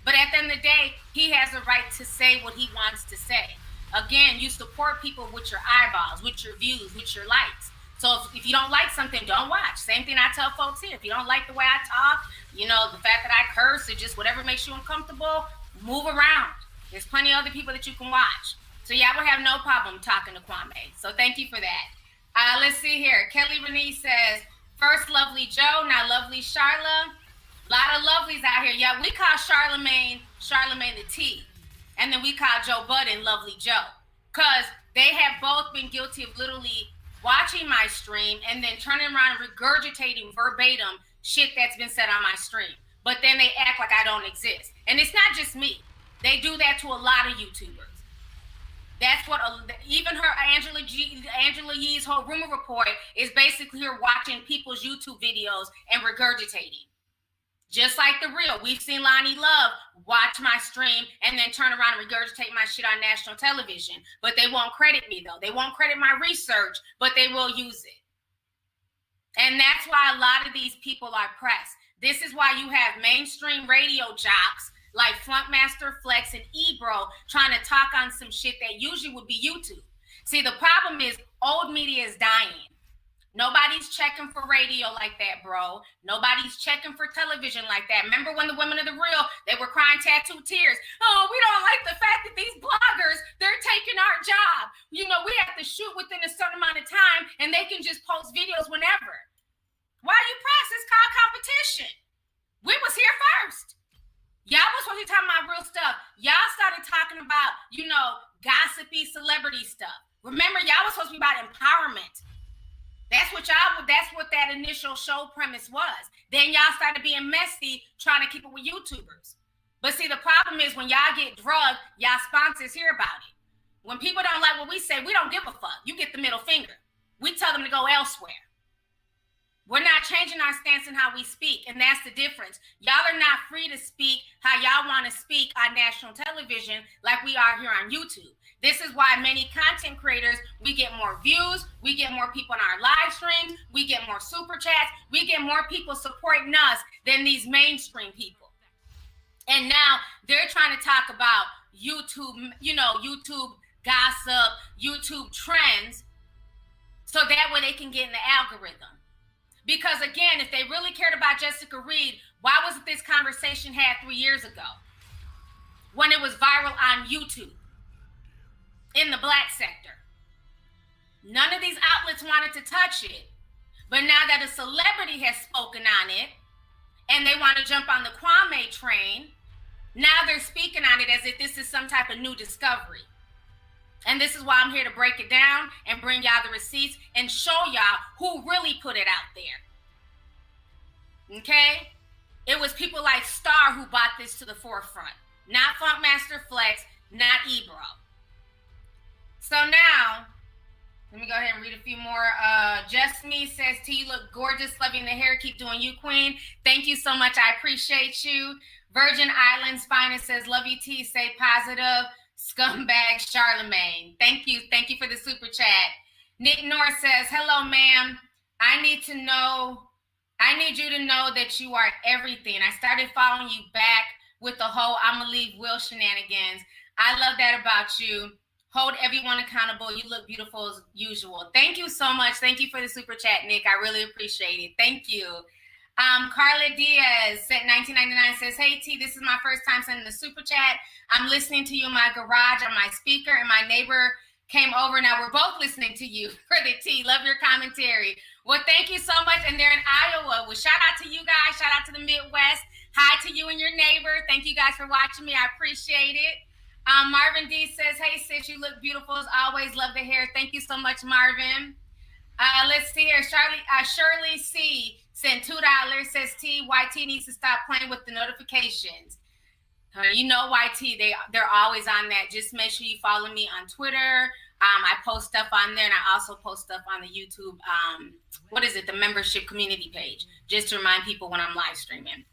But at the end of the day, he has a right to say what he wants to say. Again, you support people with your eyeballs, with your views, with your likes. So if you don't like something, don't watch. Same thing I tell folks here. If you don't like the way I talk, the fact that I curse or just whatever makes you uncomfortable, move around. There's plenty of other people that you can watch. So yeah, I would have no problem talking to Kwame. So thank you for that. Let's see here. Kelly Renee says, first Lovely Joe, now Lovely Charla. A lot of lovelies out here. Yeah, we call Charlemagne the T. And then we call Joe Budden Lovely Joe. Because they have both been guilty of literally watching my stream and then turning around and regurgitating verbatim shit that's been said on my stream. But then they act like I don't exist. And it's not just me. They do that to a lot of YouTubers. That's what, even her, Angela Yee's whole rumor report is basically her watching people's YouTube videos and regurgitating. Just like The Real. We've seen Lonnie Love watch my stream and then turn around and regurgitate my shit on national television. But they won't credit me, though. They won't credit my research, but they will use it. And that's why a lot of these people are pressed. This is why you have mainstream radio jocks like Funkmaster Flex and Ebro trying to talk on some shit that usually would be YouTube. See, the problem is old media is dying. Nobody's checking for radio like that, bro. Nobody's checking for television like that. Remember when the women of The Real, they were crying tattooed tears. Oh, we don't like the fact that these bloggers, they're taking our job. We have to shoot within a certain amount of time and they can just post videos whenever. Why you press? It's called competition. We was here first. Y'all was supposed to be talking about real stuff. Y'all started talking about, gossipy celebrity stuff. Remember, y'all was supposed to be about empowerment. That's what that initial show premise was. Then y'all started being messy, trying to keep it with YouTubers. But see, the problem is when y'all get drugged, y'all sponsors hear about it. When people don't like what we say, we don't give a fuck. You get the middle finger. We tell them to go elsewhere. We're not changing our stance in how we speak, and that's the difference. Y'all are not free to speak how y'all want to speak on national television like we are here on YouTube. This is why many content creators, we get more views, we get more people in our live streams, we get more super chats, we get more people supporting us than these mainstream people. And now they're trying to talk about YouTube, YouTube gossip, YouTube trends, so that way they can get in the algorithm. Because again, if they really cared about Jessica Reed, why wasn't this conversation had 3 years ago when it was viral on YouTube in the black sector? None of these outlets wanted to touch it. But now that a celebrity has spoken on it and they want to jump on the Kwame train, now they're speaking on it as if this is some type of new discovery. And this is why I'm here to break it down and bring y'all the receipts and show y'all who really put it out there. Okay? It was people like Star who brought this to the forefront. Not Funkmaster Flex, not Ebro. So now, let me go ahead and read a few more. Just Me says, T, you look gorgeous, loving the hair. Keep doing you, queen. Thank you so much. I appreciate you. Virgin Islands Finest says, love you, T. Stay positive. Scumbag Charlemagne. Thank you. Thank you for the super chat. Nick North says, hello, ma'am. I need you to know that you are everything. I started following you back with the whole I'ma leave Will shenanigans. I love that about you. Hold everyone accountable. You look beautiful as usual. Thank you so much. Thank you for the super chat, Nick. I really appreciate it. Thank you. Carla Diaz sent 1999 says, hey, T, this is my first time sending the super chat. I'm listening to you in my garage on my speaker, and my neighbor came over. Now we're both listening to you for the T. Love your commentary. Well, thank you so much. And they're in Iowa. Well, shout out to you guys. Shout out to the Midwest. Hi to you and your neighbor. Thank you guys for watching me. I appreciate it. Marvin D says, hey, sis, you look beautiful as always. Love the hair. Thank you so much, Marvin. Let's see here. Shirley C sent $2. Says YT needs to stop playing with the notifications. You know YT, they're always on that. Just make sure you follow me on Twitter. I post stuff on there, and I also post stuff on the YouTube. The membership community page, just to remind people when I'm live streaming.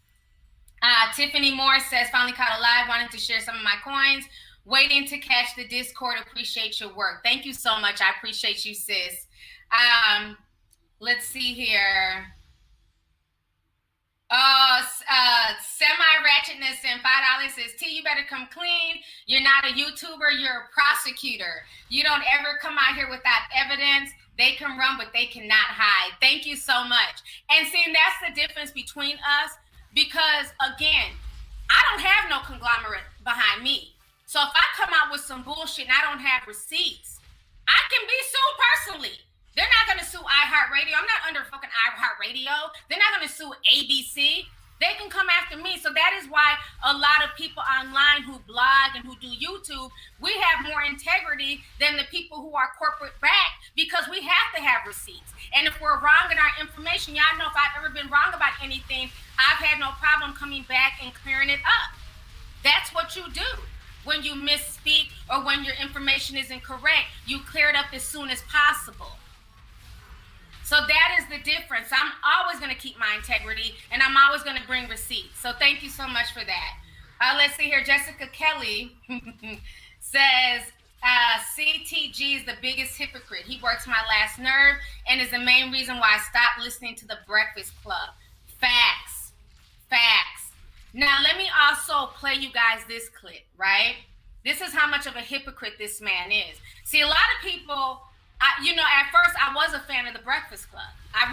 Tiffany Moore says, finally caught a live, wanted to share some of my coins. Waiting to catch the Discord. Appreciate your work. Thank you so much. I appreciate you, sis. Let's see here. Semi-ratchetness and $5 says, T, you better come clean. You're not a YouTuber, you're a prosecutor. You don't ever come out here without evidence. They can run, but they cannot hide. Thank you so much. And see, that's the difference between us, because again, I don't have no conglomerate behind me. So if I come out with some bullshit and I don't have receipts, I can be sued personally. They're not going to sue iHeartRadio. I'm not under fucking iHeartRadio. They're not going to sue ABC. They can come after me. So that is why a lot of people online who blog and who do YouTube, we have more integrity than the people who are corporate backed, because we have to have receipts. And if we're wrong in our information, y'all know if I've ever been wrong about anything, I've had no problem coming back and clearing it up. That's what you do. When you misspeak or when your information is incorrect, you clear it up as soon as possible. So that is the difference. I'm always going to keep my integrity, and I'm always going to bring receipts. So thank you so much for that. Let's see here. Jessica Kelly says, CTG is the biggest hypocrite. He works my last nerve and is the main reason why I stopped listening to the Breakfast Club. Facts. Now, let me also play you guys this clip, right? This is how much of a hypocrite this man is. See, a lot of people, at first I was a fan of the Breakfast Club. I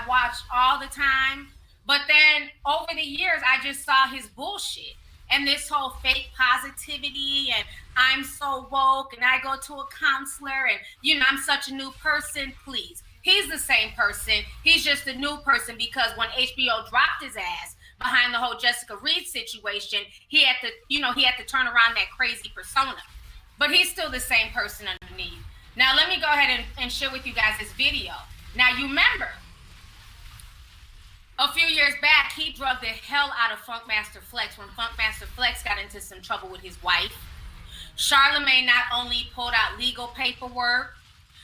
watched all the time. But then over the years, I just saw his bullshit and this whole fake positivity and I'm so woke and I go to a counselor and, I'm such a new person. Please. He's the same person. He's just a new person because when HBO dropped his ass behind the whole Jessica Reed situation, he had to turn around that crazy persona. But he's still the same person underneath. Now, let me go ahead and share with you guys this video. Now, you remember, a few years back, he drugged the hell out of Funkmaster Flex when Funkmaster Flex got into some trouble with his wife. Charlamagne not only pulled out legal paperwork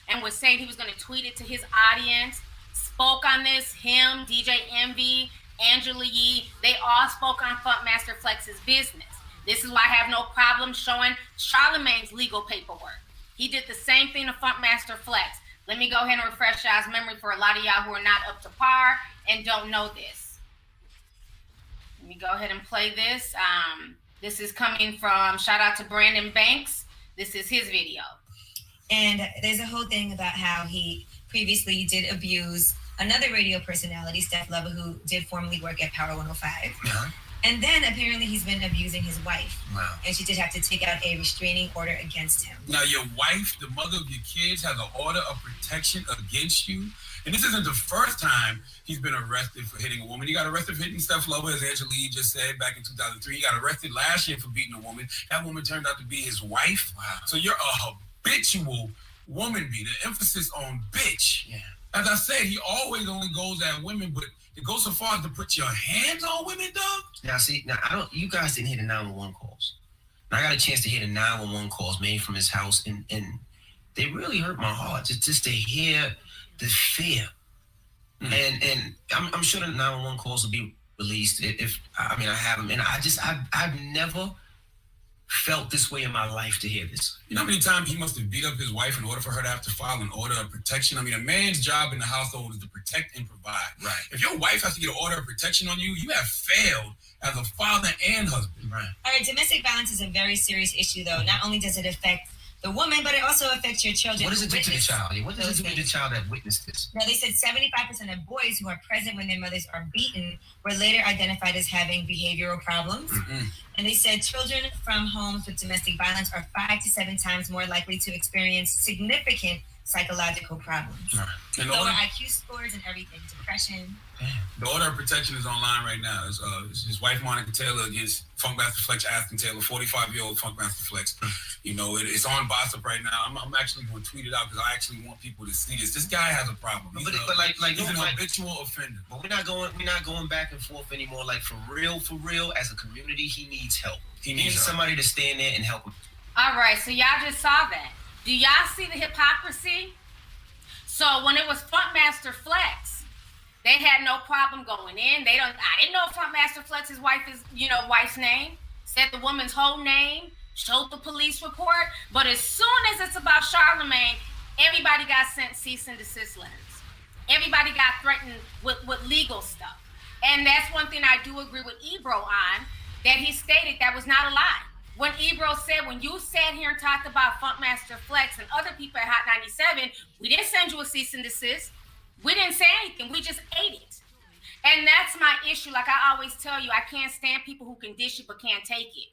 and was saying he was going to tweet it to his audience, spoke on this, him, DJ Envy, Angela Yee, they all spoke on Funkmaster Flex's business. This is why I have no problem showing Charlamagne's legal paperwork. He did the same thing to Funkmaster Flex. Let me go ahead and refresh y'all's memory for a lot of y'all who are not up to par and don't know this. Let me go ahead and play this. This is coming from, shout out to Brandon Banks. This is his video. And there's a whole thing about how he previously did abuse another radio personality, Steph Lover, who did formerly work at Power 105. Yeah. And then apparently he's been abusing his wife. Wow. And she did have to take out a restraining order against him. Now, your wife, the mother of your kids, has an order of protection against you. And this isn't the first time he's been arrested for hitting a woman. He got arrested for hitting Steph Lover, as Angela Yee just said, back in 2003. He got arrested last year for beating a woman. That woman turned out to be his wife. Wow. So you're a habitual woman beater. Emphasis on bitch. Yeah. As I said, he always only goes at women, but it goes so far as to put your hands on women, dog. Now, you guys didn't hear the 911 calls. And I got a chance to hear the 911 calls made from his house, and they really hurt my heart just to hear the fear. Mm-hmm. And I'm sure the 911 calls will be released I have them, and I've never felt this way in my life to hear this. You know how many times he must have beat up his wife in order for her to have to file an order of protection? I mean, a man's job in the household is to protect and provide. Right. If your wife has to get an order of protection on you, you have failed as a father and husband. Right. All right, domestic violence is a very serious issue, though. Not only does it affect the woman, but it also affects your children. What does it do to the child? What does it do to the child that witnessed this? Now, they said 75% of boys who are present when their mothers are beaten were later identified as having behavioral problems. Mm-hmm. And they said children from homes with domestic violence are 5 to 7 times more likely to experience significant psychological problems. Right. And Lower IQ scores and everything, depression. The order of protection is online right now. It's his wife, Monica Taylor, against Funkmaster Flex, Aston Taylor, 45-year-old Funkmaster Flex. You know, it's on Bossip right now. I'm actually going to tweet it out because I actually want people to see this. This guy has a problem. He's an habitual offender. But we're not going back and forth anymore. Like for real, as a community, he needs help. He needs somebody to stand there and help him. All right, so y'all just saw that. Do y'all see the hypocrisy? So when it was Funkmaster Flex, they had no problem going in. I didn't know Funkmaster Flex's wife's name. Said the woman's whole name, showed the police report. But as soon as it's about Charlamagne, everybody got sent cease and desist letters. Everybody got threatened with legal stuff. And that's one thing I do agree with Ebro on, that he stated that was not a lie. When Ebro said, when you sat here and talked about Funkmaster Flex and other people at Hot 97, we didn't send you a cease and desist. We didn't say anything. We just ate it. And that's my issue. Like I always tell you, I can't stand people who can dish it but can't take it.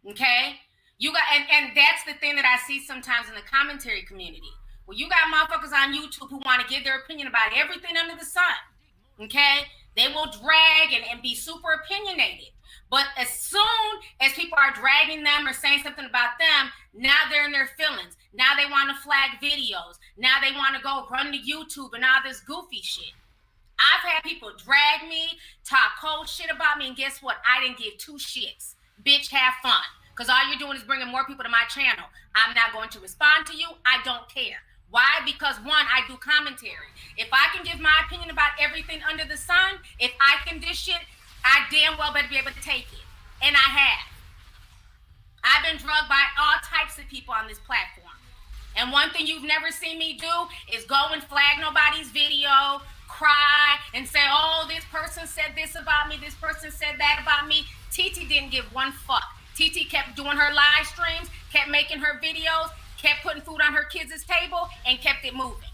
Okay? And that's the thing that I see sometimes in the commentary community. Well, you got motherfuckers on YouTube who want to give their opinion about everything under the sun. Okay? They will drag and be super opinionated. But as soon as people are dragging them or saying something about them, now they're in their feelings. Now they want to flag videos. Now they want to go run to YouTube and all this goofy shit. I've had people drag me, talk cold shit about me, and guess what? I didn't give two shits. Bitch, have fun. Because all you're doing is bringing more people to my channel. I'm not going to respond to you. I don't care. Why? Because one, I do commentary. If I can give my opinion about everything under the sun, if I can dish it, I damn well better be able to take it. And I have. I've been drugged by all types of people on this platform. And one thing you've never seen me do is go and flag nobody's video, cry, and say, oh, this person said this about me, this person said that about me. TT didn't give one fuck. TT kept doing her live streams, kept making her videos, kept putting food on her kids' table, and kept it moving.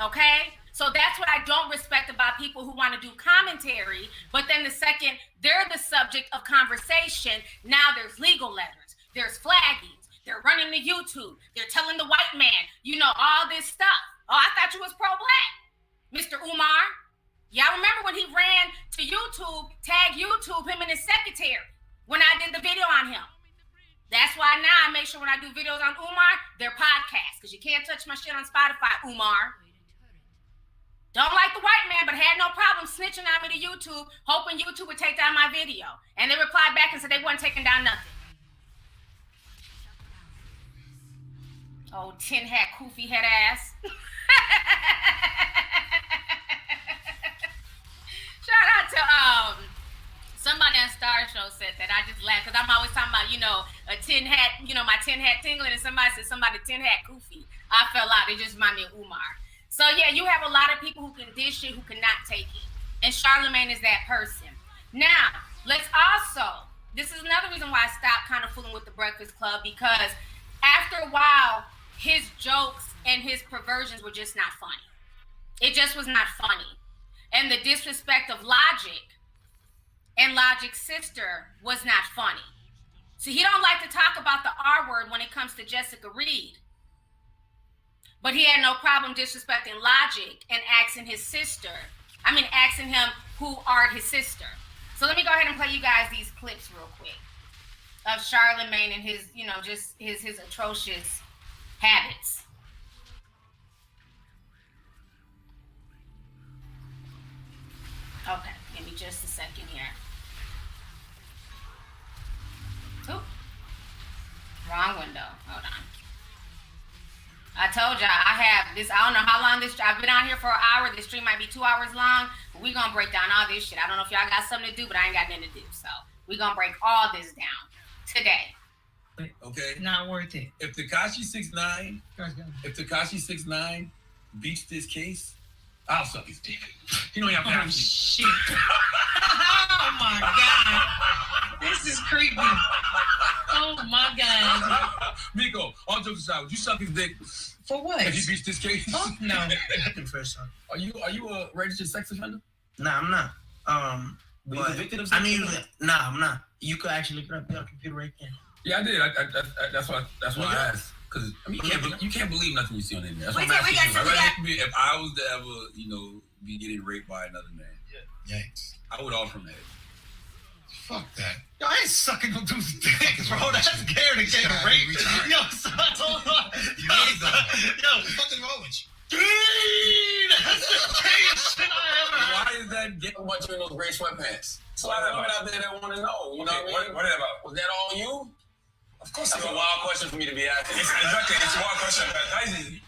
Okay? So that's what I don't respect about people who want to do commentary, but then the second they're the subject of conversation, now there's legal letters, there's flaggings, they're running to YouTube, they're telling the white man, all this stuff. Oh, I thought you was pro-black, Mr. Umar. Y'all remember when he ran to YouTube, tagged YouTube, him and his secretary, when I did the video on him. That's why now I make sure when I do videos on Umar, they're podcasts, because you can't touch my shit on Spotify, Umar. Don't like the white man, but had no problem snitching on me to YouTube, hoping YouTube would take down my video. And they replied back and said they weren't taking down nothing. Oh, tin hat, koofy head ass. Shout out to somebody on Star Show said that. I just laughed because I'm always talking about, a tin hat, my tin hat tingling, and somebody said somebody tin hat koofy. I fell out. It just reminded me of Umar. So, yeah, you have a lot of people who can dish it, who cannot take it. And Charlamagne is that person. Now, let's also, this is another reason why I stopped kind of fooling with the Breakfast Club, because after a while, his jokes and his perversions were just not funny. It just was not funny. And the disrespect of Logic and Logic's sister was not funny. So he don't like to talk about the R word when it comes to Jessica Reed. But he had no problem disrespecting Logic and asking him who are his sister. So let me go ahead and play you guys these clips real quick of Charlamagne and his, just his atrocious habits. Okay, give me just a second here. Oop. Wrong window. Hold on. I told y'all I have this. I don't know how long I've been on here for an hour. This stream might be 2 hours long, but we're going to break down all this shit. I don't know if y'all got something to do, but I ain't got nothing to do. So we're going to break all this down today. Okay. Not worth it. If Tekashi 6ix9ine beats this case, I'll suck his dick. You know you have to have shit. Oh my God. This is creepy. Oh my God. Miko, all jokes aside, would you suck his dick? For what? If he beats this case? Oh, no. I confess, son. Are you a registered sex offender? Nah, I'm not. Were you convicted of something? I'm not. You could actually look it up on your computer right there. Yeah, I did. That's why I asked. Because I mean, you can't believe nothing you see on the internet. That's Wait, what I'm wait, asking you. If I was to ever, be getting raped by another man, Yikes. I would offer him that. Fuck that. Yo, I ain't sucking no dude's dick, bro. That's scared to get raped. Yo, son, hold on. Yo, What's fucking wrong with you? That's the gayest shit I ever heard. Why is that gay? Want you in those gray sweatpants? So I have women out there that want to know. You know what I mean? What about? Was that all you? Of course, that's a wild question for me to be asking. Exactly, it's a wild question.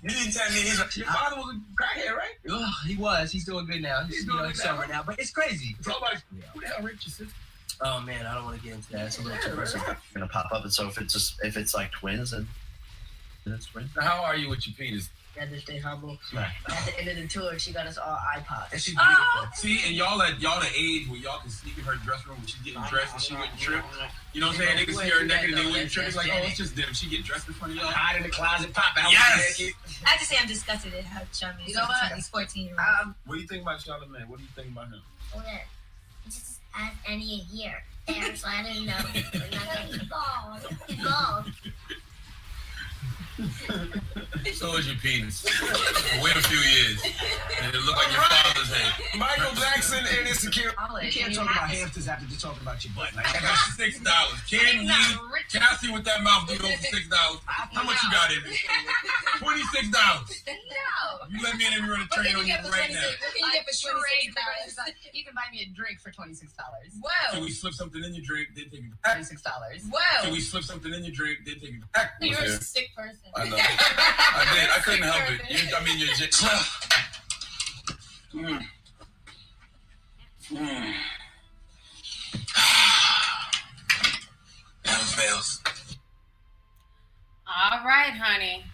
You didn't tell me your father was a crackhead, right? Oh, he was. He's doing good now. He's doing sober now. But it's crazy. Who the hell raped your sister? Oh man, I don't want to get into that. It's a little too personal. Gonna pop up, and so if it's like twins, then it's twins. Now, how are you with your penis? You had to stay humble. Right. At the end of the tour, she got us all iPods. And she's beautiful. See, and y'all the age where y'all can sneak in her dressing room when she's getting dressed and she wouldn't trip. You know what I'm saying? Niggas see her naked and they wouldn't trip. It's like, oh, it's just them. She get dressed in front of y'all. Hide in the closet, pop out. Yes. I have to say I'm disgusted at how Charmaine. You know what? He's 14-year-old. What do you think about Charlamagne? What do you think about him? Okay. Just ask any here. There, so I don't know. He's bald. He's bald. So is your penis. Wait a few years. And it look like your father's head. Michael Jackson and Insecure. You can't talk about hamsters after just talking about your butt. Like, That's $6. Can I with that mouth do for $6? How much you got in it? $26. no. You let me in and run a train on you right now. You can buy me a drink for $26. Can Whoa. we slip something in your drink, then take it back? $26. Whoa. Can we slip something in your drink, then take it back? You're a sick person. I know. I did. I couldn't help it. You're just. That was fails. All right, honey.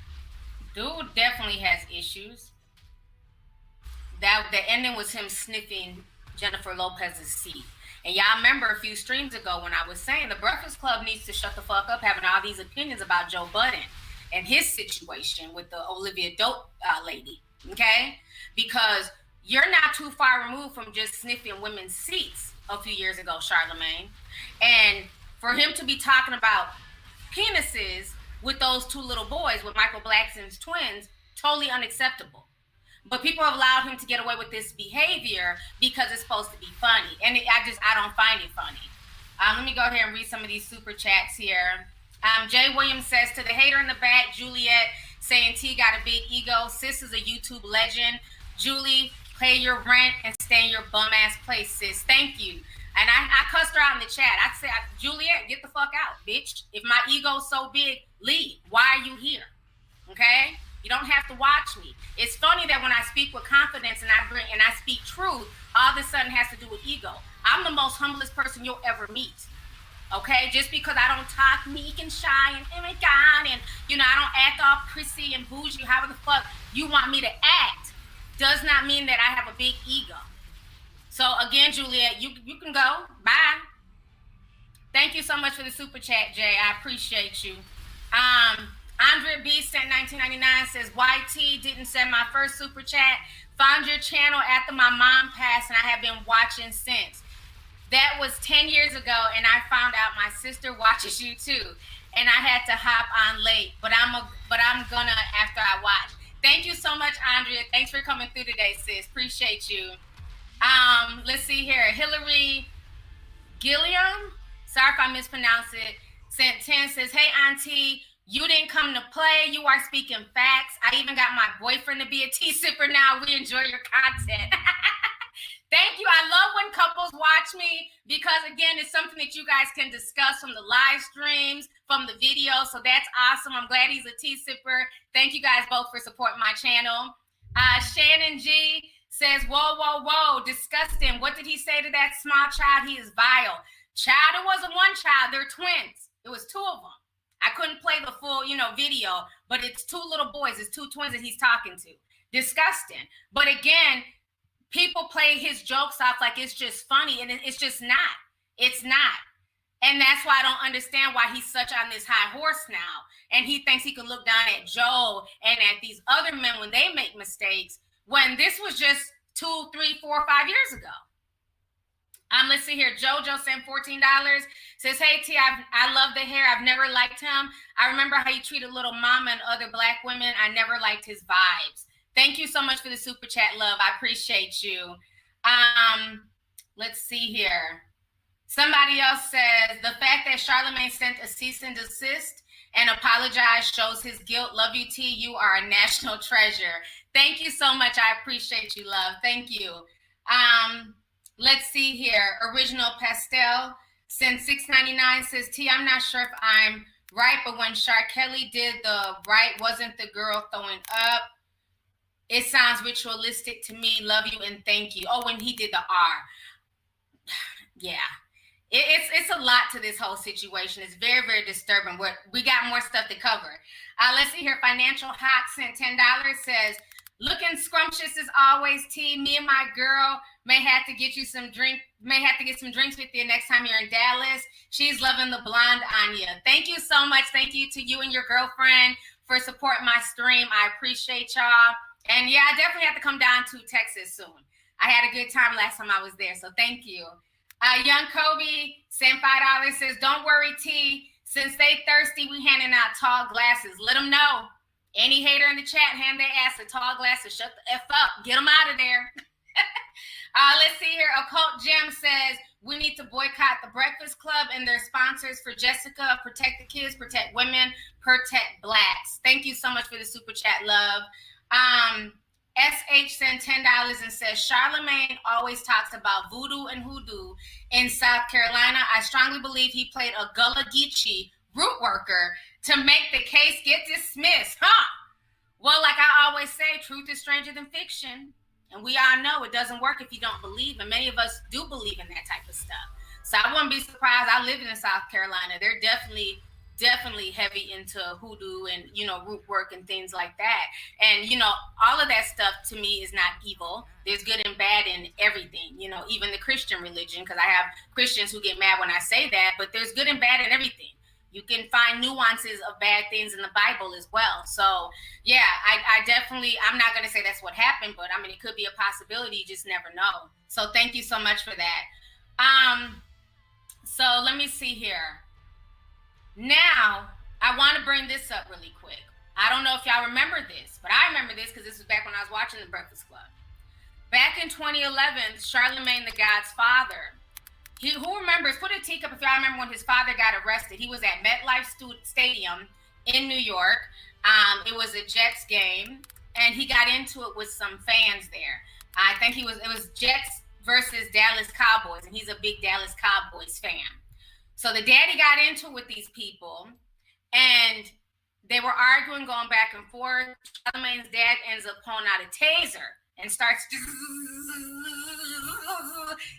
Dude definitely has issues. That the ending was him sniffing Jennifer Lopez's seat. And y'all remember a few streams ago when I was saying the Breakfast Club needs to shut the fuck up having all these opinions about Joe Budden and his situation with the Olivia Dope lady, okay? Because you're not too far removed from just sniffing women's seats a few years ago, Charlamagne. And for him to be talking about penises with those two little boys, with Michael Blackson's twins, totally unacceptable. But people have allowed him to get away with this behavior because it's supposed to be funny. And I don't find it funny. Let me go ahead and read some of these super chats here. Jay Williams says, to the hater in the back, Juliet saying T got a big ego. Sis is a YouTube legend. Julie, pay your rent and stay in your bum ass place, sis. Thank you. And I cussed her out in the chat. I said, Juliet, get the fuck out, bitch. If my ego's so big, leave. Why are you here? Okay? You don't have to watch me. It's funny that when I speak with confidence and I speak truth, all of a sudden has to do with ego. I'm the most humblest person you'll ever meet. Okay, just because I don't talk meek and shy and oh my God, and I don't act all prissy and bougie, however the fuck you want me to act, does not mean that I have a big ego. So again, Juliet, you can go. Bye. Thank you so much for the super chat, Jay. I appreciate you. Andrea B sent $19.99, says YT didn't send my first super chat. Found your channel after my mom passed, and I have been watching since. That was 10 years ago, and I found out my sister watches you too, and I had to hop on late. But I'm gonna after I watch. Thank you so much, Andrea. Thanks for coming through today, sis. Appreciate you. Let's see here. Hillary Gilliam, sorry if I mispronounce it, sent 10, says, hey, auntie, you didn't come to play. You are speaking facts. I even got my boyfriend to be a tea sipper now. We enjoy your content. Thank you. I love when couples watch me because, again, it's something that you guys can discuss from the live streams, from the video. So that's awesome. I'm glad he's a tea sipper. Thank you guys both for supporting my channel. Shannon G says, whoa, whoa, whoa, disgusting. What did he say to that small child? He is vile. Child, it wasn't one child. They're twins. It was two of them. I couldn't play the full, video, but it's two little boys. It's two twins that he's talking to. Disgusting. But again, people play his jokes off like it's just funny, and it's just not. It's not. And that's why I don't understand why he's such on this high horse now. And he thinks he can look down at Joe and at these other men when they make mistakes, when this was just 2, 3, 4, 5 years ago. Let's see here. JoJo sent $14. Says, hey, T, I love the hair. I've never liked him. I remember how you treated little mama and other black women. I never liked his vibes. Thank you so much for the super chat, love. I appreciate you. Let's see here. Somebody else says, the fact that Charlamagne sent a cease and desist and apologized shows his guilt. Love you, T. You are a national treasure. Thank you so much. I appreciate you, love. Thank you. Let's see here. Original Pastel sent $6.99. Says, T, I'm not sure if I'm right, but when Shar Kelly did the right, wasn't the girl throwing up? It sounds ritualistic to me. Love you and thank you. Oh, when he did the R. Yeah. It's a lot to this whole situation. It's very, very disturbing. We got more stuff to cover. Let's see here. Financial Hawk sent $10. Says, looking scrumptious as always, T. Me and my girl may have to get some drinks with you next time you're in Dallas. She's loving the blonde Anya. Thank you so much. Thank you to you and your girlfriend for supporting my stream. I appreciate y'all. And yeah, I definitely have to come down to Texas soon. I had a good time last time I was there, so thank you. Young Kobe sent $5. Says, don't worry, T. Since they thirsty, we handing out tall glasses. Let them know. Any hater in the chat, hand their ass a tall glass and shut the F up. Get them out of there. Let's see here. Occult Jim says, we need to boycott the Breakfast Club and their sponsors for Jessica. Protect the kids, protect women, protect blacks. Thank you so much for the super chat, love. SH sent $10 and says, Charlamagne always talks about voodoo and hoodoo in South Carolina. I strongly believe he played a Gullah Geechee root worker to make the case get dismissed. Well, like I always say, truth is stranger than fiction. And we all know it doesn't work if you don't believe. And many of us do believe in that type of stuff. So I wouldn't be surprised. I live in South Carolina. They're definitely heavy into hoodoo and, root work and things like that. And, all of that stuff to me is not evil. There's good and bad in everything, even the Christian religion, because I have Christians who get mad when I say that, but there's good and bad in everything. You can find nuances of bad things in the Bible as well. So, yeah, I definitely, I'm not going to say that's what happened, but I mean, it could be a possibility. You just never know. So thank you so much for that. So let me see here. Now, I want to bring this up really quick. I don't know if y'all remember this, but I remember this because this was back when I was watching The Breakfast Club. Back in 2011, Charlamagne the God's father, who remembers, put a teacup if y'all remember when his father got arrested. He was at MetLife Stadium in New York. It was a Jets game, and he got into it with some fans there. I think it was Jets versus Dallas Cowboys, and he's a big Dallas Cowboys fan. So the daddy got into it with these people, and they were arguing, going back and forth. Charlamagne's dad ends up pulling out a taser and starts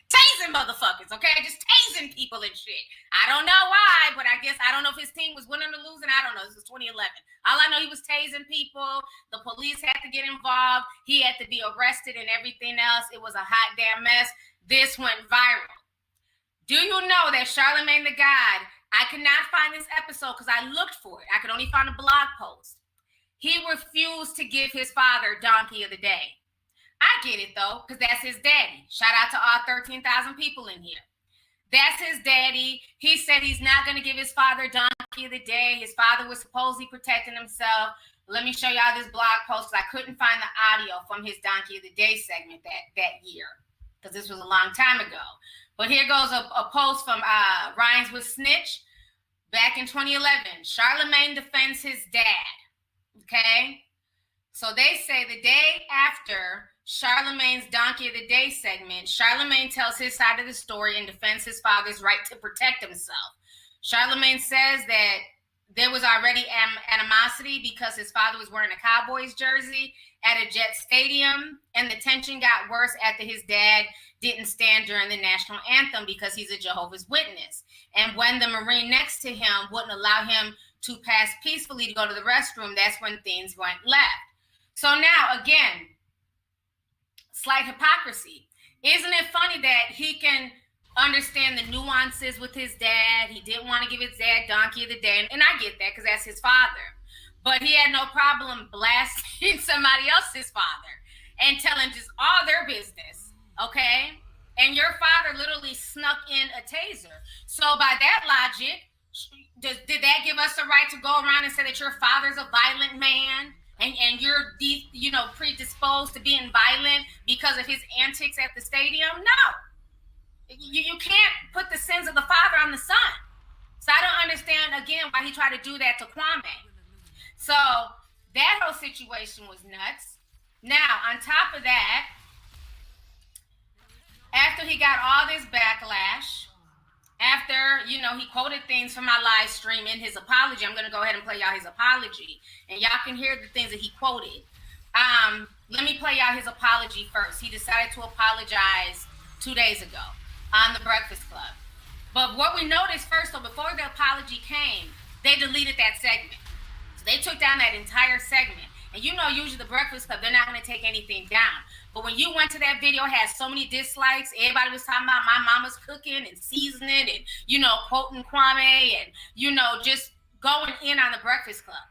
tasing motherfuckers, okay? Just tasing people and shit. I don't know why, but I don't know if his team was winning or losing. I don't know. This was 2011. All I know, he was tasing people. The police had to get involved. He had to be arrested and everything else. It was a hot damn mess. This went viral. Do you know that Charlamagne the God, I could not find this episode because I looked for it. I could only find a blog post. He refused to give his father Donkey of the Day. I get it, though, because that's his daddy. Shout out to all 13,000 people in here. That's his daddy. He said he's not going to give his father Donkey of the Day. His father was supposedly protecting himself. Let me show y'all this blog post. I couldn't find the audio from his Donkey of the Day segment that year because this was a long time ago. But here goes a post from Ryan's with Snitch back in 2011. Charlamagne defends his dad. Okay? So they say the day after Charlamagne's Donkey of the Day segment, Charlamagne tells his side of the story and defends his father's right to protect himself. Charlamagne says that there was already animosity because his father was wearing a Cowboys jersey at a Jet stadium, and the tension got worse after his dad didn't stand during the national anthem because he's a Jehovah's Witness. And when the Marine next to him wouldn't allow him to pass peacefully to go to the restroom, that's when things went left. So now, again, slight hypocrisy. Isn't it funny that he can understand the nuances with his dad? He didn't want to give his dad Donkey of the Day, and I get that because that's his father. But he had no problem blasting somebody else's father and telling just all their business, okay? and your father literally snuck in a taser. So by that logic, did that give us the right to go around and say that your father's a violent man and you're predisposed to being violent because of his antics at the stadium? No. You can't put the sins of the father on the son. So I don't understand, again, why he tried to do that to Kwame. So that whole situation was nuts. Now, on top of that, after he got all this backlash, after, he quoted things from my live stream in his apology. I'm going to go ahead and play y'all his apology, and y'all can hear the things that he quoted. Let me play y'all his apology first. He decided to apologize 2 days ago on The Breakfast Club. But what we noticed first, though, before the apology came, they deleted that segment. So they took down that entire segment. And usually The Breakfast Club, they're not going to take anything down. But when you went to that video, it had so many dislikes. Everybody was talking about my mama's cooking and seasoning and, quoting Kwame and, just going in on The Breakfast Club.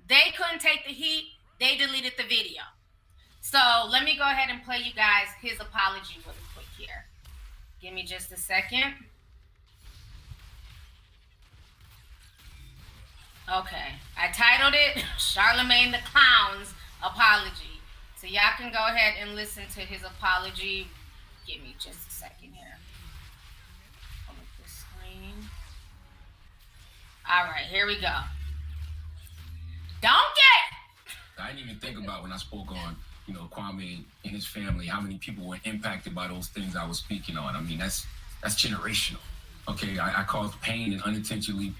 They couldn't take the heat. They deleted the video. So let me go ahead and play you guys his apology really quick here. Give me just a second. Okay, I titled it Charlamagne the Clown's Apology. So y'all can go ahead and listen to his apology. Give me just a second here. Pull up the screen. All right, here we go. I didn't even think about when I spoke on, Kwame and his family, how many people were impacted by those things I was speaking on. I mean, that's generational. Okay, I caused pain and unintentionally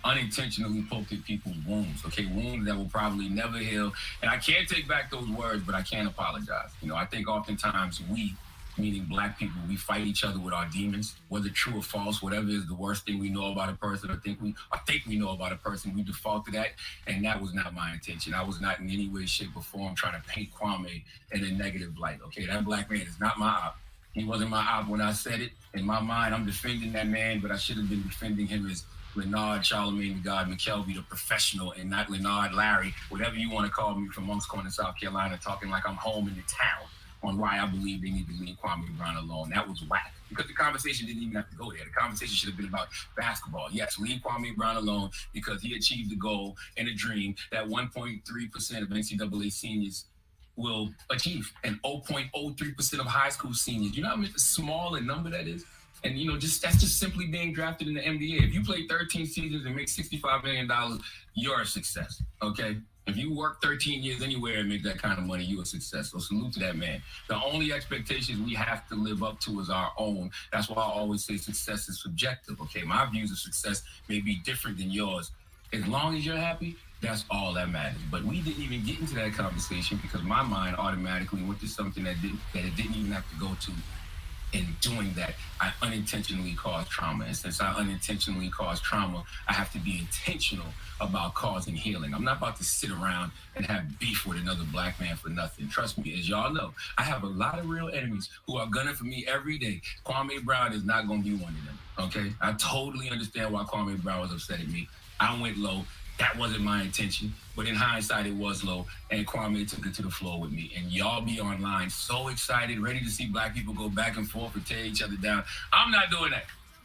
poked at people's wounds. Okay, wounds that will probably never heal. And I can't take back those words, but I can't apologize. I think oftentimes we, meaning Black people, we fight each other with our demons, whether true or false, whatever is the worst thing we know about a person or think we know about a person, we default to that. And that was not my intention. I was not in any way, shape, or form trying to paint Kwame in a negative light. Okay, that Black man is not my op. He wasn't my op when I said it. In my mind, I'm defending that man, but I should have been defending him as Leonard Charlamagne the God McKelvey, the professional, and not Leonard Larry, whatever you want to call me, from Moncks Corner, South Carolina, talking like I'm home in the town on why I believe they need to leave Kwame Brown alone. That was whack, because the conversation didn't even have to go there. The conversation should have been about basketball. Yes, leave Kwame Brown alone because he achieved the goal and a dream that 1.3% of NCAA seniors will achieve, and 0.03% of high school seniors. You know how small a number that is? And that's just simply being drafted in the NBA. If you play 13 seasons and make $65 million, you're a success, okay? If you work 13 years anywhere and make that kind of money, you're a success. So salute to that man. The only expectations we have to live up to is our own. That's why I always say success is subjective, okay? My views of success may be different than yours. As long as you're happy, that's all that matters. But we didn't even get into that conversation because my mind automatically went to something that it didn't even have to go to. In doing that, I unintentionally caused trauma. And since I unintentionally caused trauma, I have to be intentional about causing healing. I'm not about to sit around and have beef with another Black man for nothing. Trust me, as y'all know, I have a lot of real enemies who are gunning for me every day. Kwame Brown is not going to be one of them, okay? I totally understand why Kwame Brown was upset at me. I went low. That wasn't my intention, but in hindsight, it was low, and Kwame took it to the floor with me. And y'all be online so excited, ready to see Black people go back and forth and tear each other down. I'm not doing that.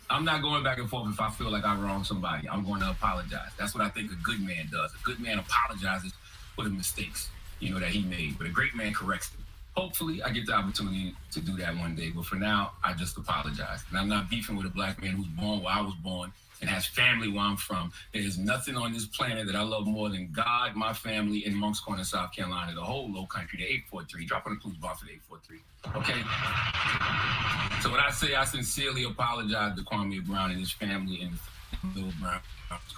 I'm not going back and forth if I feel like I wronged somebody. I'm going to apologize. That's what I think a good man does. A good man apologizes for the mistakes, that he made, but a great man corrects them. Hopefully, I get the opportunity to do that one day, but for now, I just apologize. And I'm not beefing with a Black man who's born where I was born and has family where I'm from. There is nothing on this planet that I love more than God, my family, and Moncks Corner, South Carolina, the whole low country, the 843. Drop on the clues bar for the 843. Okay? So when I say I sincerely apologize to Kwame Brown and his family and the Little Brown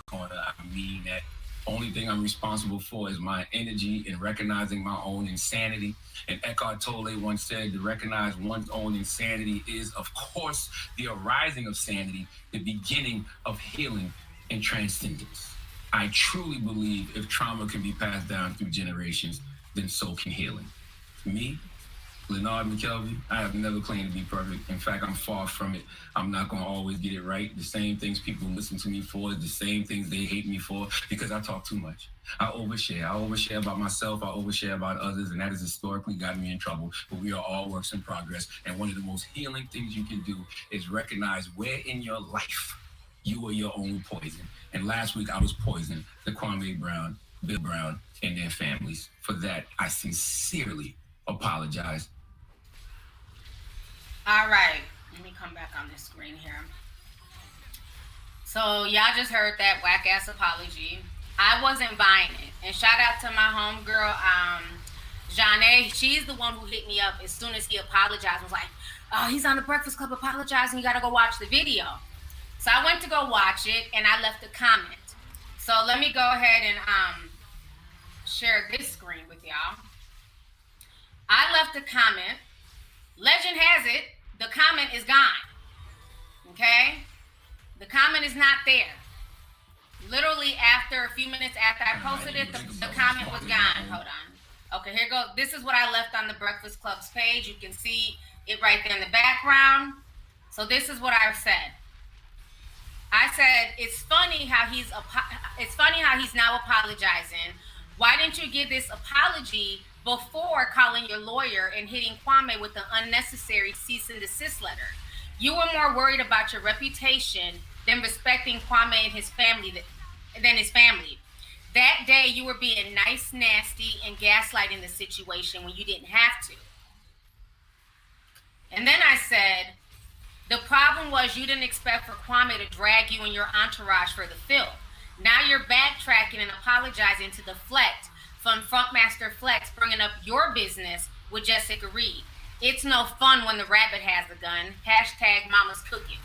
Corner, I mean that. Only thing I'm responsible for is my energy in recognizing my own insanity. And Eckhart Tolle once said, to recognize one's own insanity is, of course, the arising of sanity, the beginning of healing and transcendence. I truly believe if trauma can be passed down through generations, then so can healing. Me, Leonard McKelvey, I have never claimed to be perfect. In fact, I'm far from it. I'm not going to always get it right. The same things people listen to me for, the same things they hate me for, because I talk too much. I overshare. I overshare about myself. I overshare about others, and that has historically gotten me in trouble. But we are all works in progress. And one of the most healing things you can do is recognize where in your life you are your own poison. And last week I was poisoned. The Kwame Brown, Bill Brown, and their families. For that, I sincerely apologize. All right, let me come back on this screen here. So y'all just heard that whack ass apology. I wasn't buying it. And shout out to my homegirl, Janae. She's the one who hit me up as soon as he apologized. Was like, oh, he's on the Breakfast Club apologizing. You gotta go watch the video. So I went to go watch it and I left a comment. So let me go ahead and share this screen with y'all. I left a comment. Legend has it, the comment is gone. Okay? The comment is not there. Literally after a few minutes after I posted it, the comment was gone. Hold on. Okay, here goes. This is what I left on the Breakfast Club's page. You can see it right there in the background. So this is what I said. I said, it's funny how he's now apologizing. Why didn't you give this apology before calling your lawyer and hitting Kwame with the unnecessary cease and desist letter? You were more worried about your reputation than respecting Kwame and his family than his family. That day you were being nice, nasty, and gaslighting the situation when you didn't have to. And then I said, the problem was you didn't expect for Kwame to drag you and your entourage for the film. Now you're backtracking and apologizing to deflect from Funkmaster Flex bringing up your business with Jessica Reed. It's no fun when the rabbit has the gun. Hashtag mama's cooking.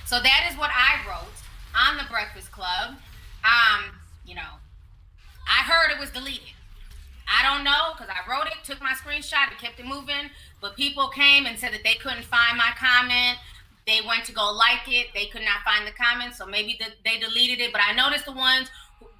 So that is what I wrote on the Breakfast Club. I heard it was deleted. I don't know, because I wrote it, took my screenshot, and kept it moving. But people came and said that they couldn't find my comment. They went to go like it. They could not find the comment, so maybe they deleted it. But I noticed the ones,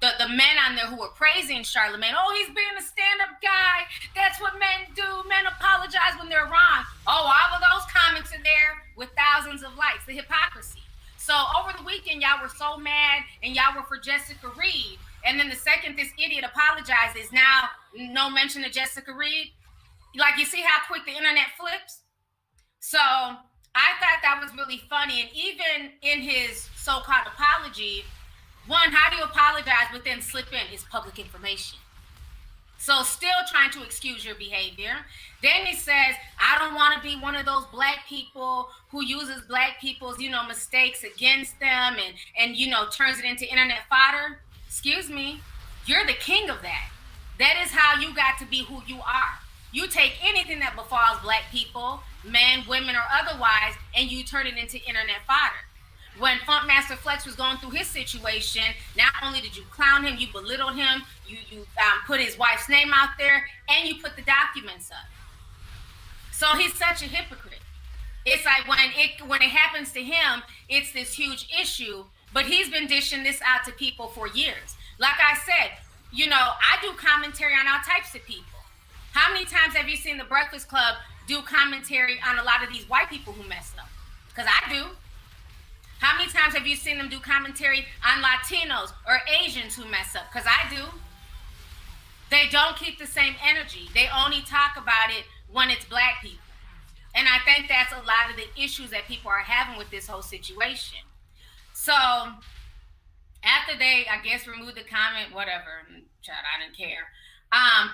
the men on there who were praising Charlamagne. Oh, he's being a stand-up guy. That's what men do. Men apologize when they're wrong. Oh, all of those comments are there with thousands of likes. The hypocrisy. So over the weekend, y'all were so mad, and y'all were for Jessica Reed. And then the second this idiot apologizes, now no mention of Jessica Reed. Like, you see how quick the internet flips? So I thought that was really funny. And even in his so-called apology, one, how do you apologize but then slip in? It's public information. So still trying to excuse your behavior. Then he says, I don't want to be one of those black people who uses black people's, mistakes against them and turns it into internet fodder. Excuse me, you're the king of that. That is how you got to be who you are. You take anything that befalls black people, men, women, or otherwise, and you turn it into internet fodder. When Funkmaster Flex was going through his situation, not only did you clown him, you belittled him, you put his wife's name out there, and you put the documents up. So he's such a hypocrite. It's like when it happens to him, it's this huge issue, but he's been dishing this out to people for years. Like I said, I do commentary on all types of people. How many times have you seen the Breakfast Club do commentary on a lot of these white people who messed up? Because I do. How many times have you seen them do commentary on Latinos or Asians who mess up? Because I do. They don't keep the same energy. They only talk about it when it's black people. And I think that's a lot of the issues that people are having with this whole situation. So after they, I guess, removed the comment, whatever, child, I didn't care.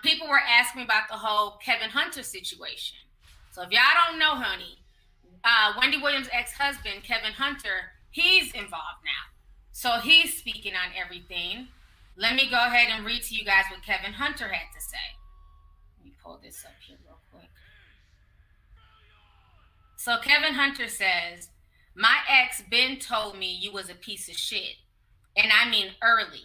People were asking me about the whole Kevin Hunter situation. So if y'all don't know, honey, Wendy Williams' ex-husband, Kevin Hunter, he's involved now. So he's speaking on everything. Let me go ahead and read to you guys what Kevin Hunter had to say. Let me pull this up here real quick. So Kevin Hunter says, my ex Ben told me you was a piece of shit. And I mean early.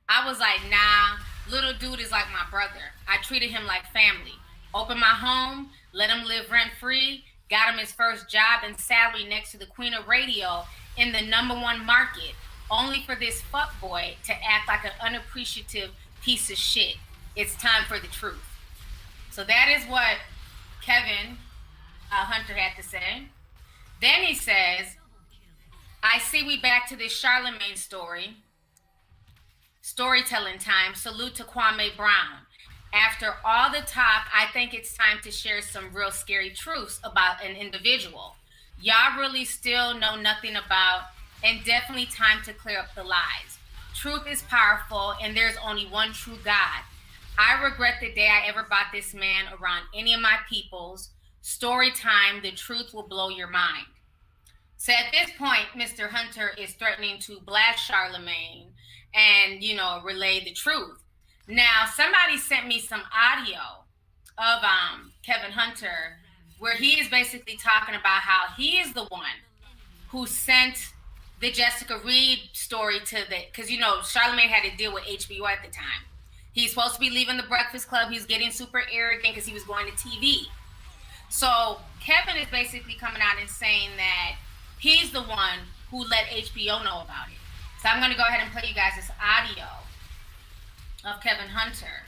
I was like, nah, little dude is like my brother. I treated him like family. Opened my home, let him live rent-free, got him his first job and salary next to the Queen of Radio in the #1 market, only for this fuckboy to act like an unappreciative piece of shit. It's time for the truth. So that is what Kevin Hunter had to say. Then he says, I see we back to this Charlemagne story. Storytelling time. Salute to Kwame Brown. After all the talk, I think it's time to share some real scary truths about an individual y'all really still know nothing about, and definitely time to clear up the lies. Truth is powerful, and there's only one true God. I regret the day I ever brought this man around any of my peoples. Story time, the truth will blow your mind. So at this point, Mr. Hunter is threatening to blast Charlemagne and, relay the truth. Now, somebody sent me some audio of Kevin Hunter where he is basically talking about how he is the one who sent the Jessica Reed story because, Charlemagne had to deal with HBO at the time. He's supposed to be leaving the Breakfast Club. He's getting super arrogant because he was going to TV. So Kevin is basically coming out and saying that he's the one who let HBO know about it. So I'm going to go ahead and play you guys this audio of Kevin Hunter.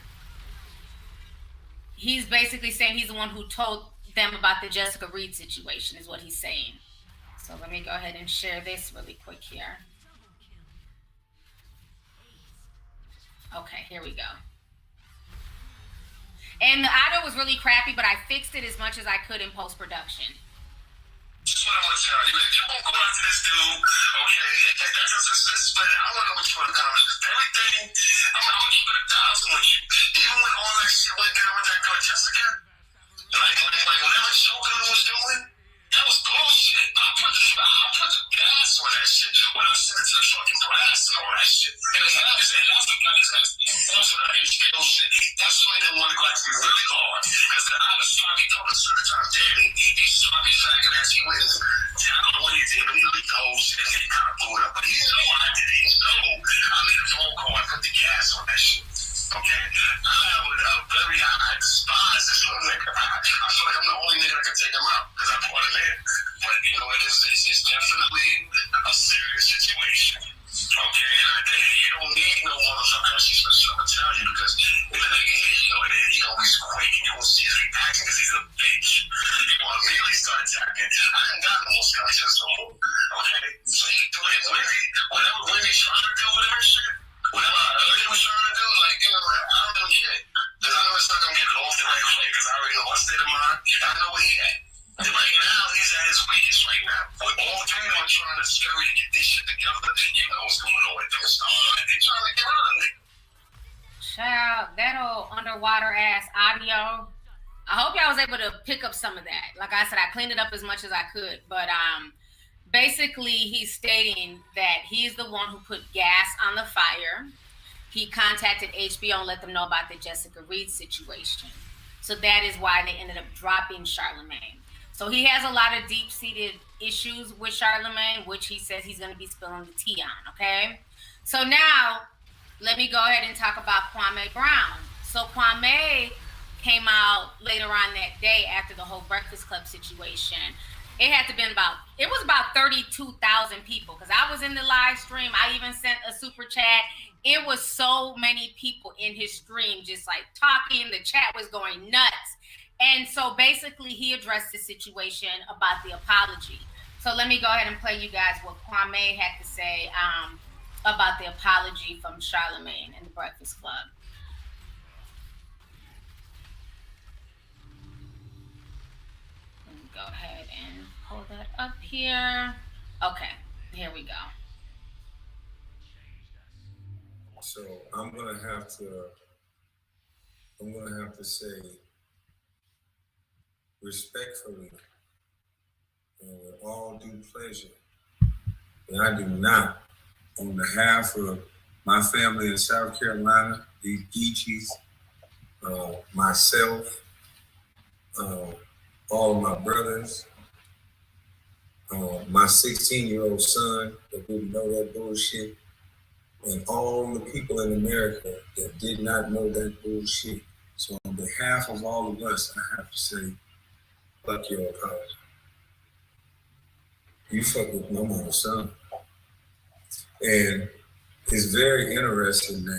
He's basically saying he's the one who told them about the Jessica Reed situation is what he's saying. So let me go ahead and share this really quick here. Okay, here we go. And the audio was really crappy, but I fixed it as much as I could in post-production. This is what I'm gonna tell you. If you won't go after this dude, okay, that's just I don't know what you want to call it. Everything, I'm gonna keep it 1,000 with you. Even when all that shit went down with that girl Jessica, like whatever Shogun was doing, that was bullshit. I put the gas on that shit when I sent it to the fucking blast and all that shit. And that's what got his ass off of that HBO shit. That's why he didn't want to go after me really hard. Because I was trying to come a certain time, Danny, he's trying to be faggot ass. He went I don't know what he did, but he leaked the whole shit and he kind of blew it up. But he know what I did. He know I made a phone call and put the gas on that shit. Okay? I despise this little nigga. I feel like I'm the only nigga that can take him out because I brought him in. But, it's definitely a serious situation. Okay? And you don't need no motherfucker. She's going to tell you because if the nigga he gonna be quick. You gonna see his reaction because he's a bitch. You gonna immediately start attacking. I ain't got no skeletons no more. Okay? So you do it whatever Wendy's trying to do, whatever shit. Whatever I heard he was trying to do, I don't know shit. Because I know it's not going to get off the right way because I already know my state of mind. I know where he at. And right now, he's at his weakest right now. With all three of them trying to scurry to get this shit together, you know what's going on with them. They're trying to get rid of me. Child, that old underwater ass audio. I hope y'all was able to pick up some of that. Like I said, I cleaned it up as much as I could. But basically, he's stating that he's the one who put gas on the fire. He contacted HBO and let them know about the Jessica Reed situation. So that is why they ended up dropping Charlemagne. So he has a lot of deep-seated issues with Charlemagne, which he says he's going to be spilling the tea on, okay? So now, let me go ahead and talk about Kwame Brown. So Kwame came out later on that day after the whole Breakfast Club situation. It was about 32,000 people because I was in the live stream. I even sent a super chat. It was so many people in his stream just like talking. The chat was going nuts. And so basically he addressed the situation about the apology. So let me go ahead and play you guys what Kwame had to say about the apology from Charlemagne and the Breakfast Club. Let me go ahead and pull that up here. Okay, here we go. So I'm gonna have to say respectfully and with all due pleasure that I do not, on behalf of my family in South Carolina, the Geechees, myself, all of my brothers, my 16-year-old son that didn't know that bullshit, and all the people in America that did not know that bullshit. So on behalf of all of us, I have to say, fuck your apology. You fuck with my mama's son. And it's very interesting that